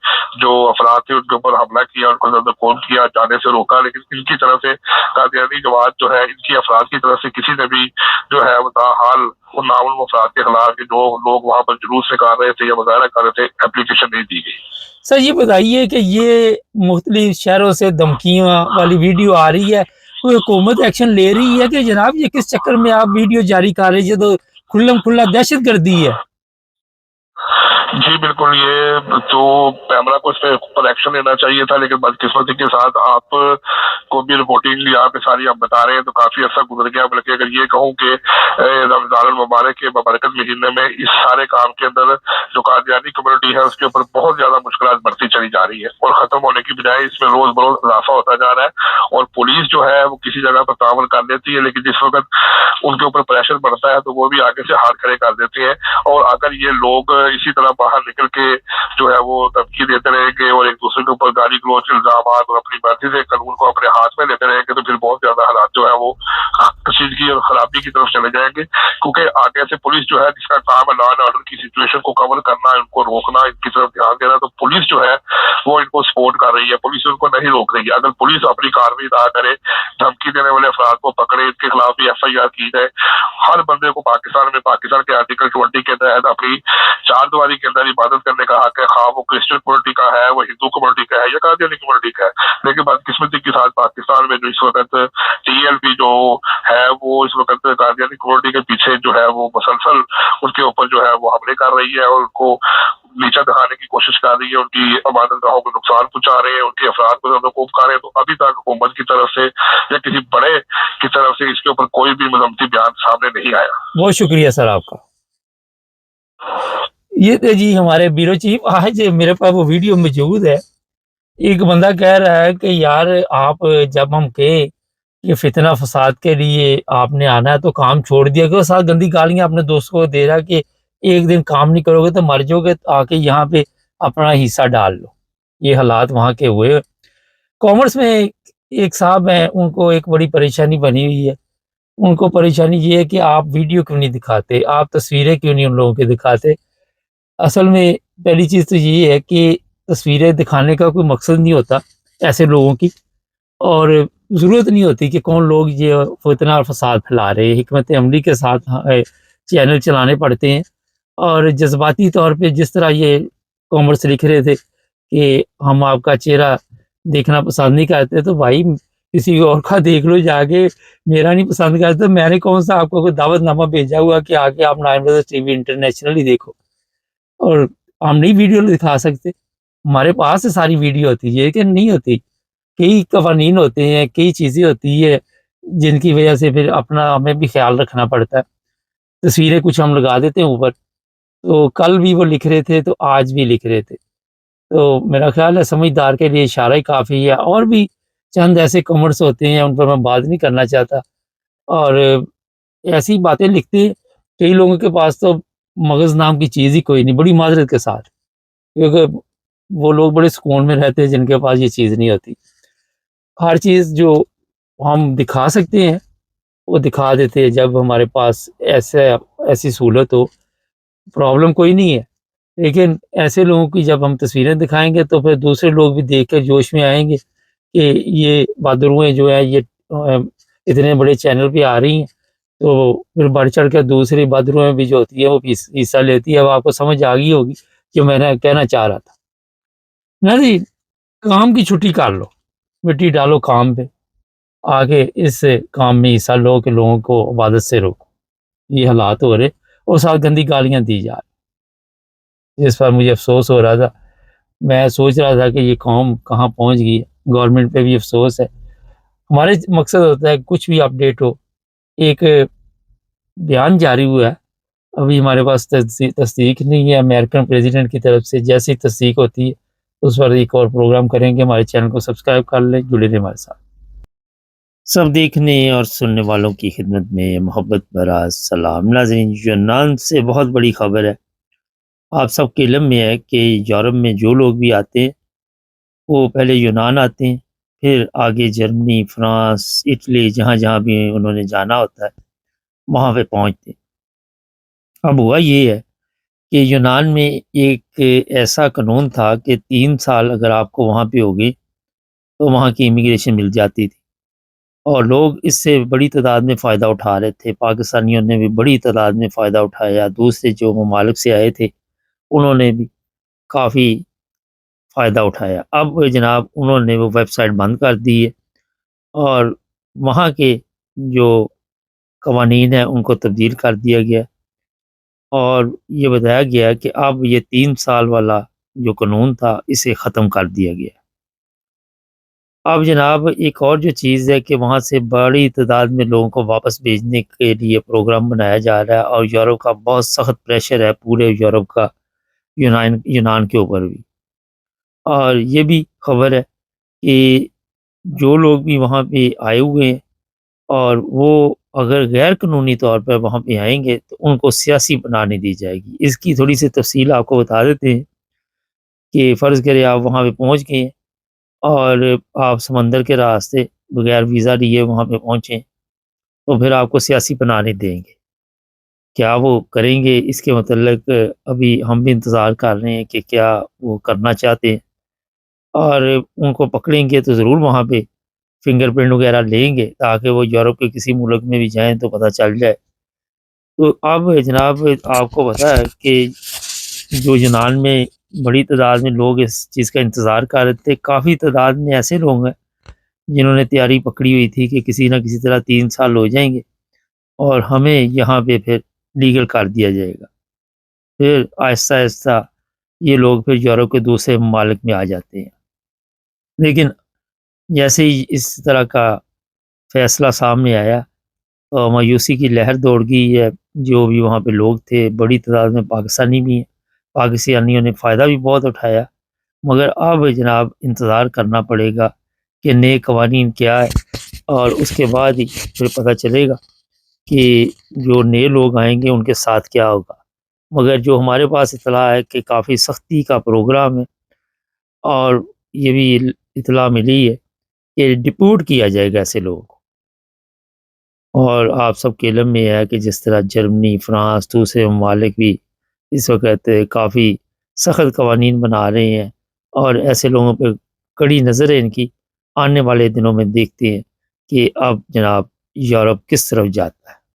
जो अफराद थे उनके ऊपर हमला किया, उनको जबरदस्ती किया, जाने से रोका। लेकिन इनकी तरफ से कादियानी जमात जो है इनकी अफराद की तरफ से किसी ने भी जो है हाल उन नामुल अफराद के खिलाफ जो लोग वहां पर जुलूस निकाल रहे थे या मुजाहरा कर रहे थे एप्लीकेशन नहीं दी गई। सर ये बताइए कि ये मुख्तलिफ शहरों से धमकियों वाली वीडियो आ रही है, कोई हुकूमत एक्शन ले रही है कि जनाब ये किस चक्कर में आप वीडियो जारी कर रहे हैं? ये तो खुल्लम खुल्ला दहशत गर्दी है। जी बिल्कुल, ये तो कैमरा को इस पर एक्शन लेना चाहिए था, लेकिन बदकिस्मती के साथ आप को भी रिपोर्टिंग यहाँ पे सारी आप बता रहे हैं तो काफी अर्सा गुजर गया। बल्कि अगर ये कहूँ कि रमजान मुबारक के बबरकत महीने में इस सारे काम के अंदर जो कादियानी कम्युनिटी है उसके ऊपर बहुत ज्यादा मुश्किल बढ़ती चली जा रही है और खत्म होने की बजाय इसमें रोज बरोज इजाफा होता जा रहा है। और पुलिस जो है वो किसी जगह पर तावन कर लेती है, लेकिन जिस वक्त उनके ऊपर प्रेशर बढ़ता है तो वो भी आगे से हाथ खड़े कर देते हैं। और अगर ये लोग इसी तरह बाहर निकल के जो है वो धमकी देते रहेंगे और एक दूसरे के ऊपर गाली गलौज इल्जाम और अपनी मर्जी से कानून को अपने हाथ में लेते रहेंगे तो फिर बहुत ज्यादा हालात जो है वो कशीदगी और खराबी की तरफ चले जाएंगे। क्योंकि आगे से पुलिस जो है जिसका काम है लॉ एंड ऑर्डर की सिचुएशन को कवर करना, इनको रोकना, इनकी तरफ ध्यान देना, तो पुलिस जो है वो इनको सपोर्ट कर रही है, पुलिस उनको नहीं रोक रही है। अगर पुलिस अपनी कार्रवाई ना करे, धमकी देने वाले अफराद को पकड़े, इनके खिलाफ भी FIR की जाए, हर बंदे को पाकिस्तान में पाकिस्तान के आर्टिकल 20 के तहत अपनी चार दीवारी के अंदर इबादत करने का हक है, खा वो क्रिश्चियन कम्युनिटी का है, वो हिंदू कम्युनिटी का है या कादियानी कम्युनिटी का है। लेकिन बदकिस्मती के साथ पाकिस्तान में जो इस वक्त TLP जो है वो इस वक्त कादियानी कम्युनिटी के पीछे जो है वो मुसलसल उनके ऊपर जो है वो हमले कर रही है और उनको नीचा दिखाने की कोशिश कर रही है, उनकी इबादत गाहों को नुकसान पहुंचा रहे हैं, उनके अफराद को बेवकूफ कर रहे हैं। तो अभी तक हुकूमत की तरफ से या किसी बड़े की तरफ से इसके ऊपर कोई भी मजम्मती बयान सामने नहीं आया। बहुत शुक्रिया सर आपका। ये थे जी हमारे ब्यूरो चीफ। आज मेरे पास वो वीडियो मौजूद है। एक बंदा कह रहा है कि यार आप जब हम कहे कि फितना फसाद के लिए आपने आना है तो काम छोड़ दिया करो, साथ गंदी गालियां अपने दोस्तों को दे रहा है कि एक दिन काम नहीं करोगे तो मर जाओगे, तो आके यहाँ पे अपना हिस्सा डाल लो। ये हालात वहाँ के हुए। कॉमर्स में एक साहब हैं, उनको एक बड़ी परेशानी बनी हुई है। उनको परेशानी ये है कि आप वीडियो क्यों नहीं दिखाते, आप तस्वीरें क्यों नहीं उन लोगों के दिखाते। असल में पहली चीज़ तो ये है कि तस्वीरें दिखाने का कोई मकसद नहीं होता ऐसे लोगों की, और ज़रूरत नहीं होती कि कौन लोग ये फितना और फसाद फैला रहे हैं। हिकमत अमली के साथ चैनल चलाने पड़ते हैं। और जज्बाती तौर पे जिस तरह ये कॉमर्स लिख रहे थे कि हम आपका चेहरा देखना पसंद नहीं करते, तो भाई किसी और का देख लो जाके, मेरा नहीं पसंद करते तो मैंने कौन सा आपको कोई दावतनामा भेजा हुआ कि आके आप नाइन ब्रदर्स TV इंटरनेशनल ही देखो। और हम नहीं वीडियो दिखा सकते, हमारे पास से सारी वीडियो होती है कि नहीं होती। कई कवानीन होते हैं, कई चीज़ें होती है जिनकी वजह से फिर अपना हमें भी ख्याल रखना पड़ता है। तस्वीरें कुछ हम लगा देते हैं ऊपर, तो कल भी वो लिख रहे थे तो आज भी लिख रहे थे। तो मेरा ख्याल है समझदार के लिए इशारा ही काफ़ी है। और भी चंद ऐसे कमेंट्स होते हैं उन पर मैं बात नहीं करना चाहता, और ऐसी बातें लिखते हैं। कई लोगों के पास तो मगज़ नाम की चीज़ ही कोई नहीं, बड़ी माजरत के साथ, क्योंकि वो लोग बड़े सुकून में रहते हैं जिनके पास ये चीज़ नहीं होती। हर चीज़ जो हम दिखा सकते हैं वो दिखा देते हैं जब हमारे पास ऐसी सहूलत हो, प्रॉब्लम कोई नहीं है। लेकिन ऐसे लोगों की जब हम तस्वीरें दिखाएँगे तो फिर दूसरे लोग भी देख कर जोश में आएँगे कि ये बहादुरुएँ जो हैं ये इतने बड़े चैनल पे आ रही हैं, तो फिर बढ़-चढ़ कर दूसरी बहादुरुएँ भी जो होती है वो हिस्सा लेती है। अब आपको समझ आ गई होगी जो मैंने कहना चाह रहा था। ना जी, काम की छुट्टी कर लो, मिट्टी डालो काम पे, आके इस काम में हिस्सा लो कि लोगों को इबादत से रोको। ये हालात हो रहे और साथ गंदी गालियाँ दी जा रही। इस पर मुझे अफ़सोस हो रहा था। मैं सोच रहा था कि ये कौम कहाँ पहुँच गई है, गवर्नमेंट पे भी अफ़सोस है। हमारे मकसद होता है कुछ भी अपडेट हो, एक बयान जारी हुआ है, अभी हमारे पास तस्दीक नहीं है अमेरिकन प्रेसिडेंट की तरफ से, जैसे ही तस्दीक होती है, उस पर एक और प्रोग्राम करेंगे। हमारे चैनल को सब्सक्राइब कर लें, जुड़े रहें हमारे साथ। सब देखने और सुनने वालों की खिदमत में मोहब्बत भरा सलाम। नाज़रीन, यूनान से बहुत बड़ी खबर है। आप सबके इल्म में है कि यूरोप में जो लोग भी आते हैं, वो पहले यूनान आते हैं, फिर आगे जर्मनी, फ्रांस, इटली, जहाँ-जहाँ भी उन्होंने जाना होता है, वहाँ पे पहुँचते हैं। अब हुआ ये है कि यूनान में एक ऐसा कानून था कि 3 साल अगर आपको वहाँ पे हो गए, तो वहाँ की इमिग्रेशन मिल जाती थी और लोग इससे बड़ी तादाद में फ़ायदा उठा रहे थे। पाकिस्तानियों ने भी बड़ी तादाद में फ़ायदा उठाया, दूसरे जो ममालिक से आए थे, उन्होंने भी काफ़ी फ़ायदा उठाया। अब जनाब उन्होंने वो वेबसाइट बंद कर दी है और वहाँ के जो कवानीन हैं, उनको तब्दील कर दिया गया और ये बताया गया कि अब ये 3 साल वाला जो कानून था, इसे ख़त्म कर दिया गया। अब जनाब एक और जो चीज़ है कि वहाँ से बड़ी तादाद में लोगों को वापस भेजने के लिए प्रोग्राम बनाया जा रहा है और यूरोप का बहुत सख्त प्रेशर है पूरे यूरोप का यूनान यूनान के ऊपर भी। और ये भी खबर है कि जो लोग भी वहाँ पे आए हुए हैं और वो अगर गैर कानूनी तौर पर वहाँ पे आएँगे तो उनको सियासी पनाह नहीं दी जाएगी। इसकी थोड़ी-सी तफ़सील आपको बता देते हैं कि फ़र्ज़ करें आप वहाँ पे पहुँच गए हैं और आप समंदर के रास्ते बगैर वीज़ा लिए वहाँ पे पहुँचे, तो फिर आपको सियासी पनाह नहीं देंगे। क्या वो करेंगे इसके मतलब अभी हम भी इंतज़ार कर रहे हैं कि क्या वो करना चाहते हैं और उनको पकड़ेंगे तो ज़रूर वहाँ पे फिंगरप्रिंट वगैरह लेंगे ताकि वो यूरोप के किसी मुल्क में भी जाएँ तो पता चल जाए। तो अब जनाब आपको पता है कि जो यूनान में बड़ी तादाद में लोग इस चीज़ का इंतज़ार कर रहे थे, काफ़ी तादाद में ऐसे लोग हैं जिन्होंने तैयारी पकड़ी हुई थी कि किसी न किसी तरह 3 साल हो जाएँगे और हमें यहाँ पे फिर लीगल कर दिया जाएगा। फिर आहिस्ता-आहिस्ता ये लोग फिर यूरोप के दूसरे ममालिक में आ जाते हैं। लेकिन जैसे ही इस तरह का फैसला सामने आया मायूसी की लहर दौड़ गई है। जो भी वहाँ पे लोग थे, बड़ी तादाद में पाकिस्तानी भी हैं। पाकिस्तानियों ने फ़ायदा भी बहुत उठाया, मगर अब जनाब इंतज़ार करना पड़ेगा कि नए कवानीन क्या है और उसके बाद ही फिर पता चलेगा कि जो नए लोग आएँगे उनके साथ क्या होगा। मगर जो हमारे पास इत्तला है कि काफ़ी सख्ती का प्रोग्राम है और ये भी इत्तला मिली है कि डिपोर्ट किया जाएगा ऐसे लोगों को। और आप सबके इल्म में है कि जिस तरह जर्मनी, फ्रांस, दूसरे ममालिक भी इस वक़्त काफ़ी सख़्त कवानीन बना रहे हैं और ऐसे लोगों पे कड़ी नज़र है इनकी। आने वाले दिनों में देखते हैं कि अब जनाब यूरोप किस तरफ जाता है।